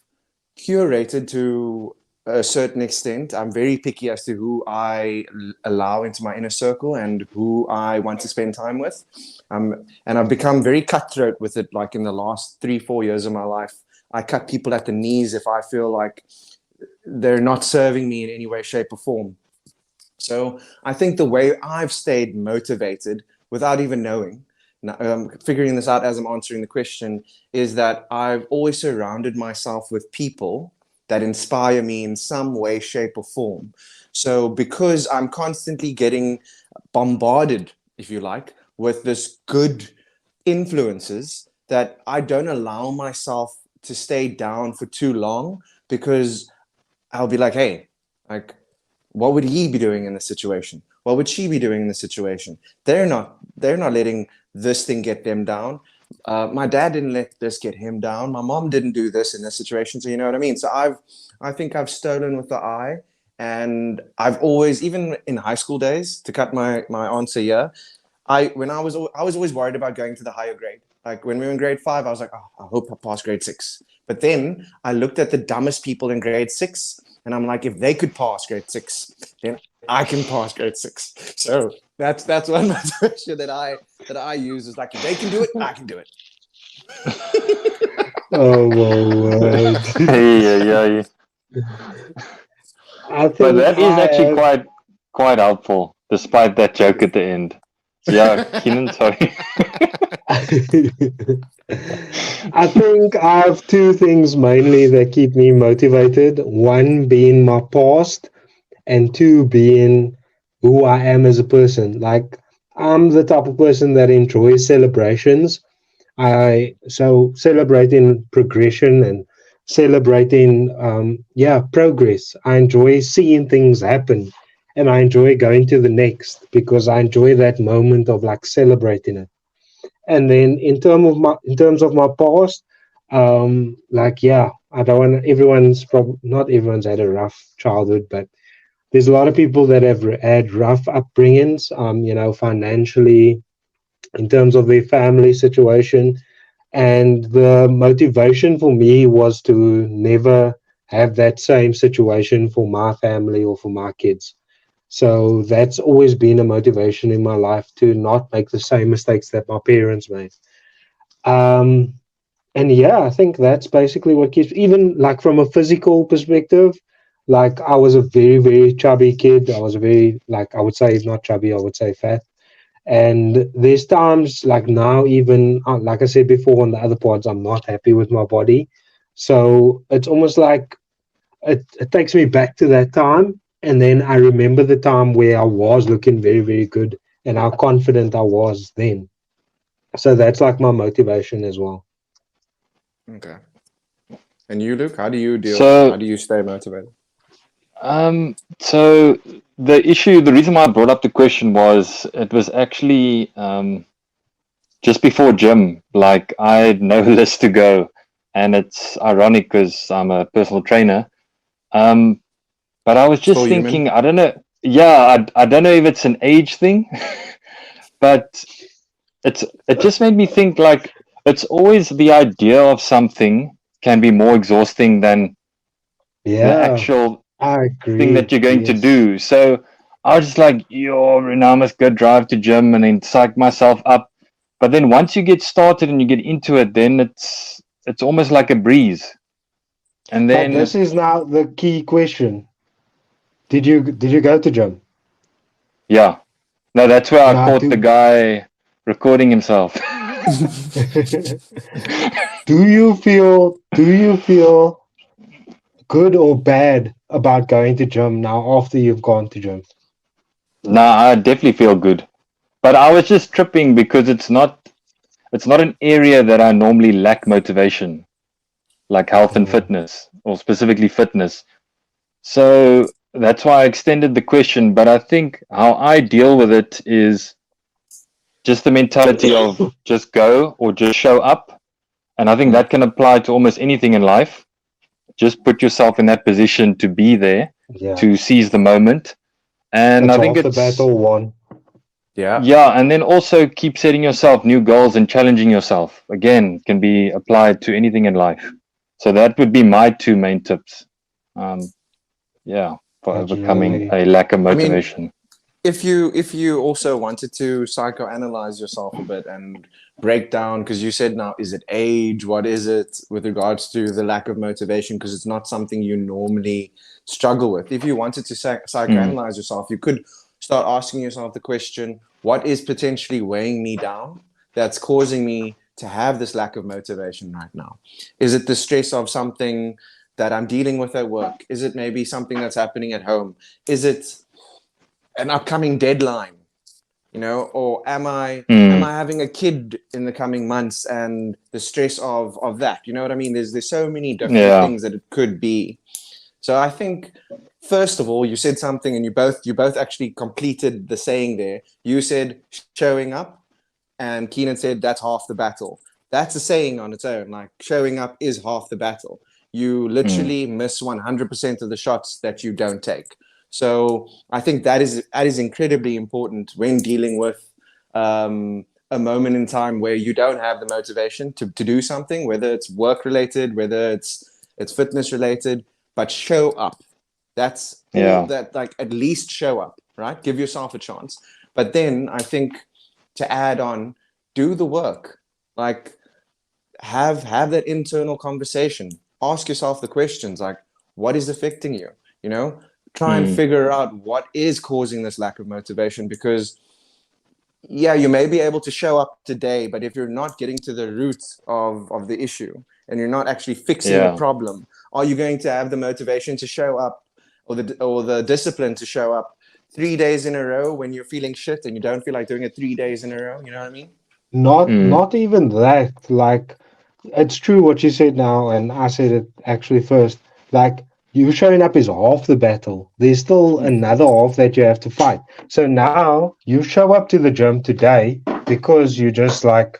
curated to a certain extent. I'm very picky as to who I allow into my inner circle and who I want to spend time with. And I've become very cutthroat with it. Like in the last 3-4 years of my life, I cut people at the knees if I feel like they're not serving me in any way, shape, or form. So I think the way I've stayed motivated without even knowing, figuring this out as I'm answering the question, is that I've always surrounded myself with people that inspire me in some way, shape, or form. So because I'm constantly getting bombarded, if you like, with this good influences, that I don't allow myself to stay down for too long, because I'll be like, hey, like, what would he be doing in this situation? What would she be doing in this situation? They're not letting this thing get them down. My dad didn't let this get him down. My mom didn't do this in this situation. So you know what I mean. So I think I've stolen with the eye, and I've always, even in high school days, to cut my answer here, I was always worried about going to the higher grade. Like when we were in grade 5, I was like, oh, I hope I pass grade 6. But then I looked at the dumbest people in grade 6, and I'm like, if they could pass grade 6, then I can pass grade 6. So that's one motivation that I use is like, if they can do it, I can do it. Oh, well, Yeah. I But think that is I actually have. quite helpful, despite that joke at the end. Yeah, Keenan, sorry. I think I have two things mainly that keep me motivated. One being my past, and two being who I am as a person. Like I'm the type of person that enjoys celebrations. I so celebrating progression and celebrating progress. I enjoy seeing things happen, and I enjoy going to the next because I enjoy that moment of like celebrating it. And then in terms of my past, like yeah, I don't want everyone's probably not everyone's had a rough childhood, but there's a lot of people that have had rough upbringings, financially, in terms of their family situation. And the motivation for me was to never have that same situation for my family or for my kids. So that's always been a motivation in my life to not make the same mistakes that my parents made. Um, and yeah, I think that's basically what keeps, even like from a physical perspective, like I was a very, very chubby kid. I was a very, like, I would say, if not chubby, I would say fat. And there's times like now, even like I said before on the other pods, I'm not happy with my body. So it's almost like it takes me back to that time. And then I remember the time where I was looking very, very good and how confident I was then. So that's like my motivation as well. Okay. And you, Luke, how do you deal? How So, do you stay motivated? so the reason why I brought up the question was it was actually just before gym. Like I had no list to go, and it's ironic because I'm a personal trainer. Um, but I was just Still human. thinking, I don't know. Yeah, I don't know if it's an age thing, but it just made me think like it's always the idea of something can be more exhausting than the Yeah, actual I thing that agree. you're going to Yes. do. So I was just like, yo, now I must go drive to gym and then psych myself up. But then once you get started and you get into it, then it's almost like a breeze. And But then this is now the key question. Did you go to gym? yeah, no, that's where I Now caught the guy recording himself. do you feel good or bad about going to gym now after you've gone to gym? Nah, I definitely feel good. But I was just tripping because it's not an area that I normally lack motivation, like health and Mm, fitness, or specifically fitness. So that's why I extended the question. But I think how I deal with it is just the mentality of just go or just show up. And I think Mm. that can apply to almost anything in life. Just put yourself in that position to be there, yeah, to seize the moment. And it's I think half the it's, battle won. Yeah. yeah. And then also keep setting yourself new goals and challenging yourself. Again, can be applied to anything in life. So that would be my two main tips. Um, yeah, for overcoming Ideally. a lack of I mean, motivation. if you also wanted to psychoanalyze yourself a bit and break down, because you said now, is it age? What is it with regards to the lack of motivation? Because it's not something you normally struggle with. If you wanted to Mm, psychoanalyze yourself, you could start asking yourself the question, what is potentially weighing me down that's causing me to have this lack of motivation right now? Is it the stress of something that I'm dealing with at work? Is it maybe something that's happening at home? Is it an upcoming deadline, or am I mm, having a kid in the coming months and the stress of that? You know what I mean? There's so many different yeah. things that it could be. So I think, first of all, you said something, and you both actually completed the saying there. You said showing up, and Keenan said that's half the battle. That's a saying on its own. Like showing up is half the battle. You literally miss 100% of the shots that you don't take. So I think that is incredibly important when dealing with a moment in time where you don't have the motivation to do something, whether it's work related, whether it's fitness related, but show up. That's all Yeah. that, like, at least show up, right? Give yourself a chance. But then I think to add on, do the work. Like have that internal conversation. Ask yourself the questions like, what is affecting you? You know, try and Mm. figure out what is causing this lack of motivation, because yeah, you may be able to show up today, but if you're not getting to the root of the issue and you're not actually fixing the Yeah. problem, are you going to have the motivation to show up, or the discipline to show up 3 days in a row when you're feeling shit and you don't feel like doing it 3 days in a row? You know what I mean? Mm. Not even that. Like, it's true what you said now, and I said it actually first. Like, you showing up is half the battle. There's still another half that you have to fight. So now you show up to the gym today because you just like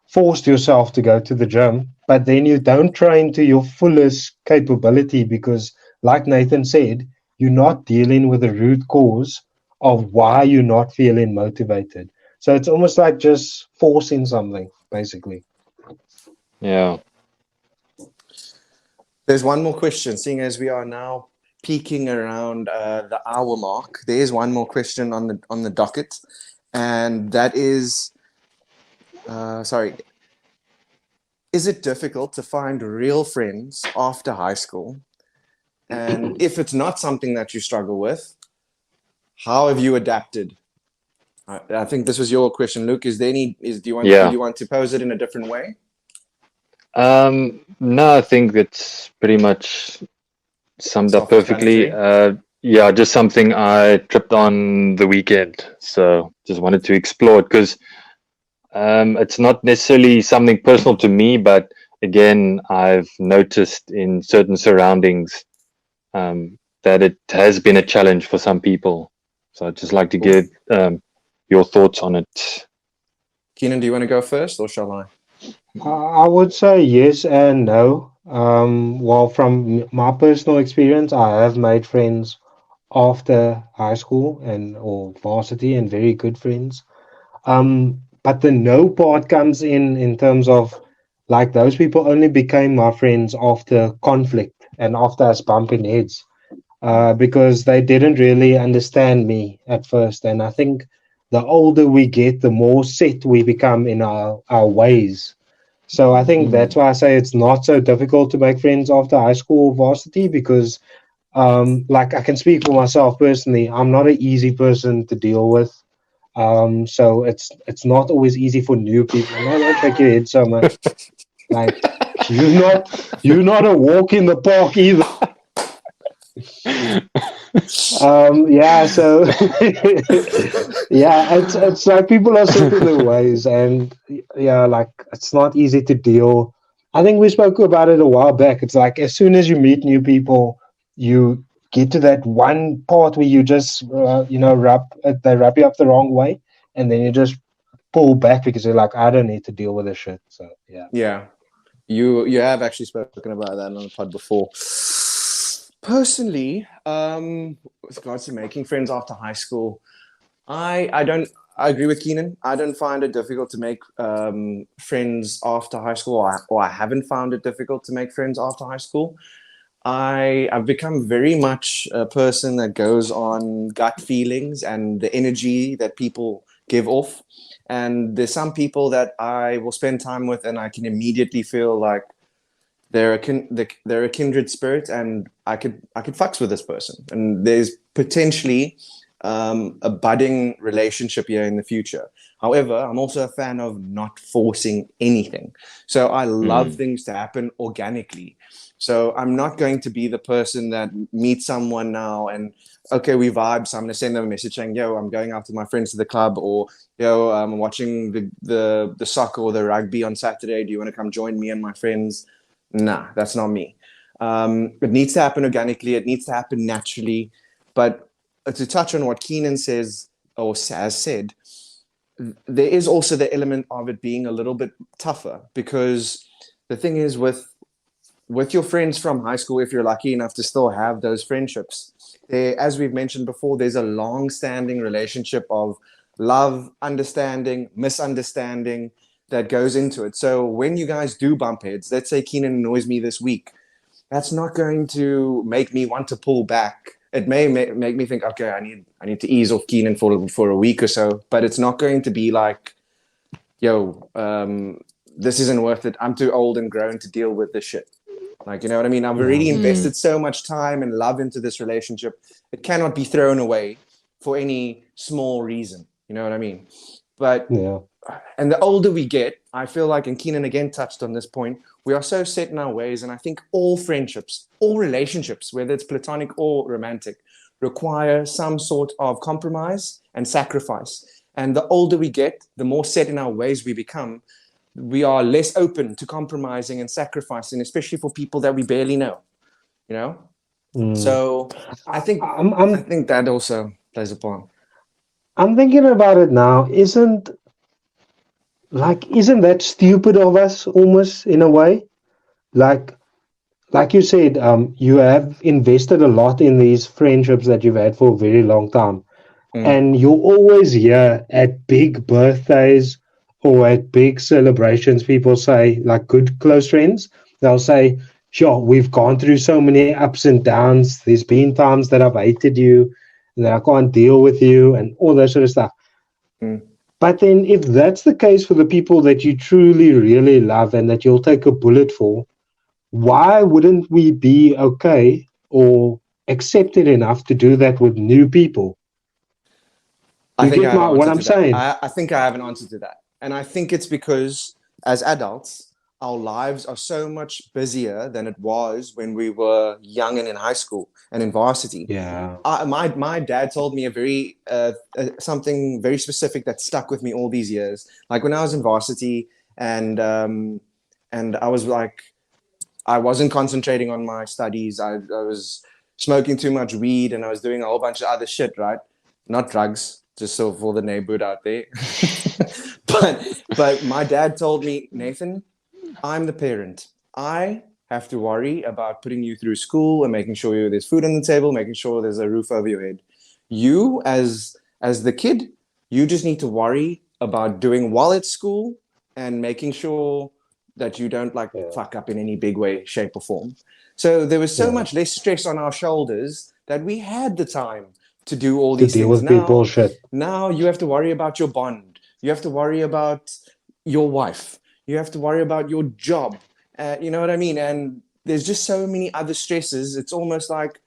forced yourself to go to the gym, but then you don't train to your fullest capability because, like Nathan said, you're not dealing with the root cause of why you're not feeling motivated. So it's almost like just forcing something, basically. Yeah. There's one more question, seeing as we are now peaking around the hour mark. There is one more question on the docket, and that is, sorry, is it difficult to find real friends after high school? And if it's not something that you struggle with, how have you adapted? I think this was your question, Luke. Is there any? Did Yeah. you want to pose it in a different way? No, I think it's pretty much summed up perfectly. Self-explanatory. Yeah, just something I tripped on the weekend. So just wanted to explore it because it's not necessarily something personal to me, but again, I've noticed in certain surroundings that it has been a challenge for some people. So I'd just like to Cool. get your thoughts on it. Keenan, do you want to go first, or shall I? I would say yes and no. Well, from my personal experience, I have made friends after high school and or varsity and very good friends. But the no part comes in terms of like those people only became my friends after conflict and after us bumping heads, because they didn't really understand me at first. And I think the older we get, the more set we become in our ways. So I think that's why I say it's not so difficult to make friends after high school or varsity because like I can speak for myself personally, I'm not an easy person to deal with. So it's not always easy for new people. No, don't shake your head so much. Like you're not a walk in the park either. Yeah, so yeah, it's like people are set in their ways, and yeah, like it's not easy to deal. I think we spoke about it a while back. It's like as soon as you meet new people, you get to that one part where you just they rub you up the wrong way, and then you just pull back because you're like, I don't need to deal with this shit. So yeah. Yeah, you have actually spoken about that on the pod before. Personally, with regards to making friends after high school, I don't. I agree with Keenan. I don't find it difficult to make friends after high school, or I haven't found it difficult to make friends after high school. I've become very much a person that goes on gut feelings and the energy that people give off. And there's some people that I will spend time with, and I can immediately feel like they're a kindred spirit, and I could fucks with this person. And there's potentially a budding relationship here in the future. However, I'm also a fan of not forcing anything. So I love Mm. things to happen organically. So I'm not going to be the person that meets someone now and okay, we vibe. So I'm going to send them a message saying, "Yo, I'm going out with my friends to the club," or "Yo, I'm watching the soccer or the rugby on Saturday. Do you want to come join me and my friends?" Nah, that's not me. It needs to happen organically. It needs to happen naturally. But to touch on what Keenan says or has said, there is also the element of it being a little bit tougher, because the thing is with your friends from high school, if you're lucky enough to still have those friendships, there, as we've mentioned before, there's a long-standing relationship of love, understanding, misunderstanding that goes into it. So when you guys do bump heads, let's say Keenan annoys me this week, that's not going to make me want to pull back. It may make me think, okay, I need to ease off Keenan for a week or so, but it's not going to be like, yo, this isn't worth it. I'm too old and grown to deal with this shit. Like, you know what I mean? I've already invested so much time and love into this relationship. It cannot be thrown away for any small reason. You know what I mean? But Yeah. and the older we get, I feel like, and Keenan again touched on this point, we are so set in our ways. And I think all friendships, all relationships, whether it's platonic or romantic, require some sort of compromise and sacrifice. And the older we get, the more set in our ways we become. We are less open to compromising and sacrificing, especially for people that we barely know, you know? So I think that also plays a part. I'm thinking about it now. Isn't that stupid of us almost in a way? Like you said, you have invested a lot in these friendships that you've had for a very long time. And you'll always hear at big birthdays or at big celebrations, people say, like good close friends, they'll say, sure, we've gone through so many ups and downs. There's been times that I've hated you, that I can't deal with you, and all that sort of stuff. But then if that's the case for the people that you truly, really love and that you'll take a bullet for, why wouldn't we be okay or accepted enough to do that with new people? I think I have what I'm saying? I think I have an answer to that. And I think it's because as adults, our lives are so much busier than it was when we were young and in high school and in varsity. Yeah. My dad told me something very specific that stuck with me all these years. Like when I was in varsity and I was like, I wasn't concentrating on my studies. I was smoking too much weed and I was doing a whole bunch of other shit, right? Not drugs, just so for the neighborhood out there. but my dad told me, Nathan, I'm the parent. I have to worry about putting you through school and making sure there's food on the table, making sure there's a roof over your head. You, as the kid, you just need to worry about doing well at school and making sure that you don't fuck up in any big way, shape, or form. So there was so much less stress on our shoulders that we had the time to do all these deal things. with bullshit. Now you have to worry about your bond. You have to worry about your wife. You have to worry about your job. You know what I mean? And there's just so many other stresses. It's almost like,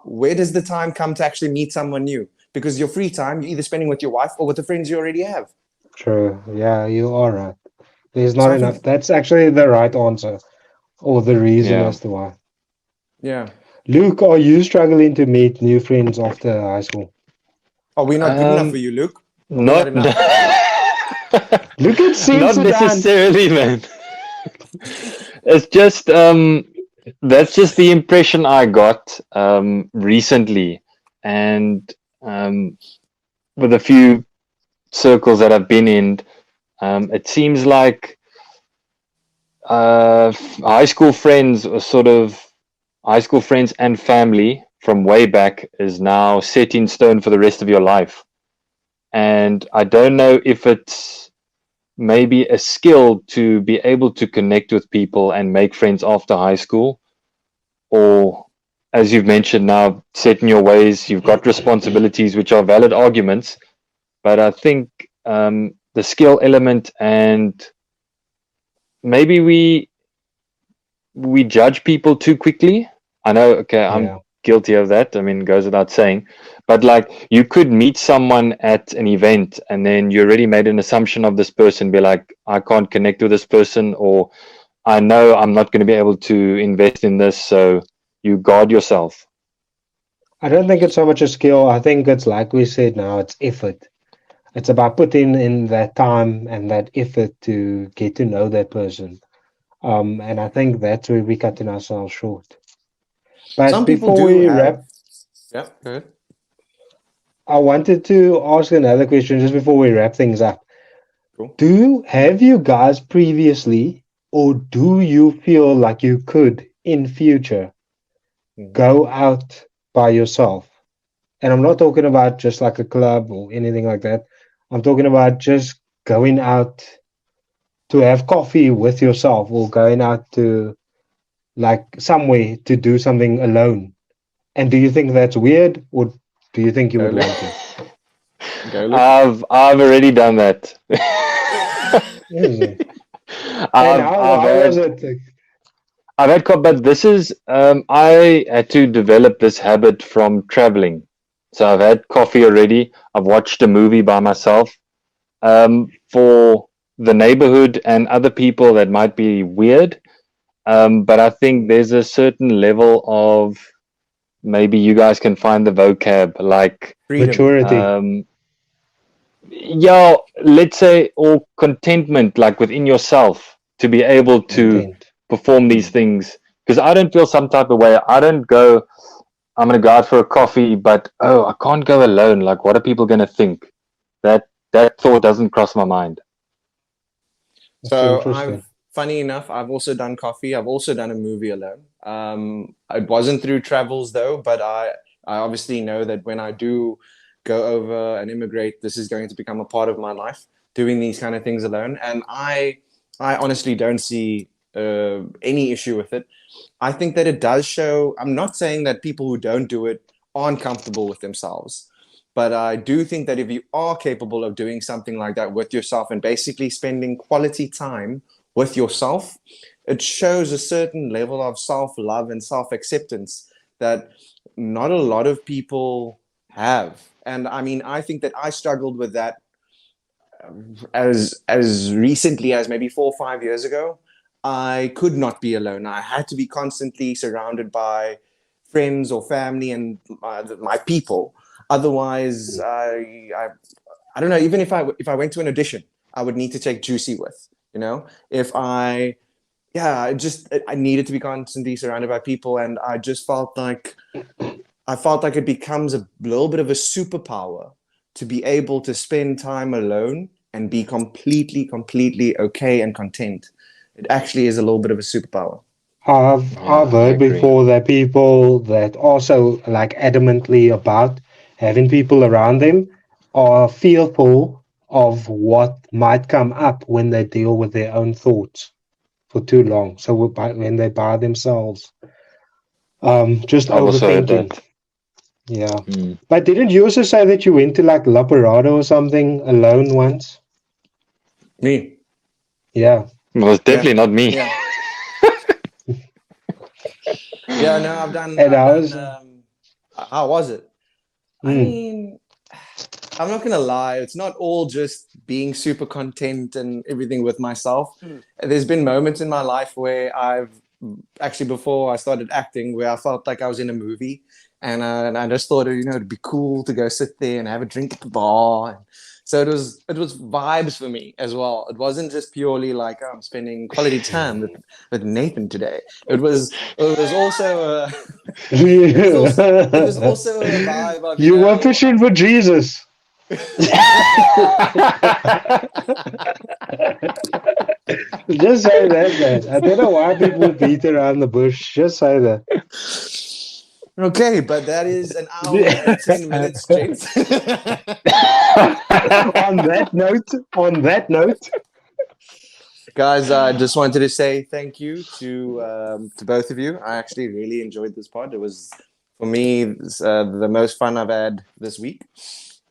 where does the time come to actually meet someone new? Because your free time, you're either spending with your wife or with the friends you already have. True. Yeah, you are right. There's not enough. That's actually the right answer, or the reason as to why. Yeah. Luke, are you struggling to meet new friends after high school? Are we not good enough for you, Luke? Not Look at not necessarily, man. It's just that's just the impression I got recently, and with a few circles that I've been in, it seems like high school friends and family from way back is now set in stone for the rest of your life. And I don't know if it's maybe a skill to be able to connect with people and make friends after high school, or as you've mentioned now, set in your ways, you've got responsibilities, which are valid arguments. But I think the skill element, and maybe we judge people too quickly. I know, okay, I'm guilty of that. I mean, it goes without saying. But like, you could meet someone at an event and then you already made an assumption of this person, be like, I can't connect with this person, or I know I'm not going to be able to invest in this, so you guard yourself. I don't think it's so much a skill. I think it's like we said now, it's effort. It's about putting in that time and that effort to get to know that person. And I think that's where we're cutting ourselves short. But some people before we wrap, yeah, go ahead. I wanted to ask another question just before we wrap things up. Cool. Have you guys previously, or do you feel like you could in future go out by yourself? And I'm not talking about just like a club or anything like that. I'm talking about just going out to have coffee with yourself, or going out to like somewhere to do something alone. And do you think that's weird, or do you think you would want to? Go, Luke. I've already done that. Yeah. And I've, how I've was had, it? I've had, but this is, I had to develop this habit from traveling. So I've had coffee already. I've watched a movie by myself. For the neighborhood and other people, that might be weird. But I think there's a certain level of, maybe you guys can find the vocab, like, Freedom. Maturity. yeah, let's say, or contentment, like within yourself, to be able to Content. perform these things. Because I don't feel some type of way. I don't go, I'm going to go out for a coffee, but oh, I can't go alone. Like, what are people going to think? That thought doesn't cross my mind. That's So interesting. funny enough, I've also done coffee. I've also done a movie alone. It wasn't through travels though, but I obviously know that when I do go over and immigrate, this is going to become a part of my life, doing these kind of things alone. And I honestly don't see any issue with it. I think that it does show. I'm not saying that people who don't do it aren't comfortable with themselves, but I do think that if you are capable of doing something like that with yourself and basically spending quality time with yourself, it shows a certain level of self-love and self-acceptance that not a lot of people have. And I mean, I think that I struggled with that as recently as maybe 4 or 5 years ago. I could not be alone. I had to be constantly surrounded by friends or family and my people. Otherwise, I don't know. Even if I went to an audition, I would need to take Juicy with. You know, if I yeah, I needed to be constantly surrounded by people, and I just felt like it becomes a little bit of a superpower to be able to spend time alone and be completely okay and content. It actually is a little bit of a superpower. I've Yeah, I heard agree. before that people that also like adamantly about having people around them are fearful of what might come up when they deal with their own thoughts for too long. So when they're by themselves, just I've also heard overthinking. that. Yeah. Mm. But didn't you also say that you went to like La Parada or something alone once? Me. Yeah. Well, it's definitely not me. Yeah. Yeah, no, And I was, how was it? I mm, mean, I'm not gonna lie, it's not all just being super content and everything with myself. There's been moments in my life where I've actually, before I started acting, where I felt like I was in a movie, and I just thought, it'd be cool to go sit there and have a drink at the bar. And so it was vibes for me as well. It wasn't just purely like, oh, I'm spending quality time with Nathan today. It was also a it was also a vibe of, you were fishing for Jesus. Just say that, man. I don't know why people beat around the bush. Just say that. Okay, but that is an hour and 10 minutes, James. On that note, guys, I just wanted to say thank you to both of you. I actually really enjoyed this pod. It was, for me, the most fun I've had this week.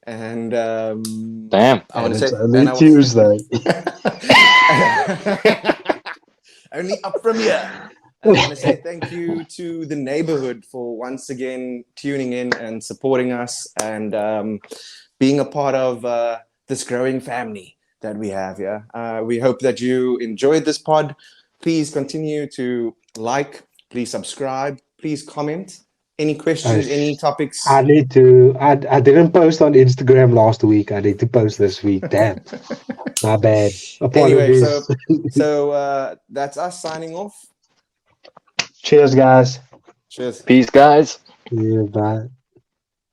And Damn. I want to say, only Tuesday. Only up from here. I want to say thank you to the neighborhood for once again tuning in and supporting us and being a part of this growing family that we have here. We hope that you enjoyed this pod. Please continue to like, please subscribe, please comment. Any questions, any topics? I need to. I didn't post on Instagram last week. I need to post this week. Damn, my bad. Apologies. Anyway, so that's us signing off. Cheers, guys. Cheers. Peace, guys. Yeah, bye.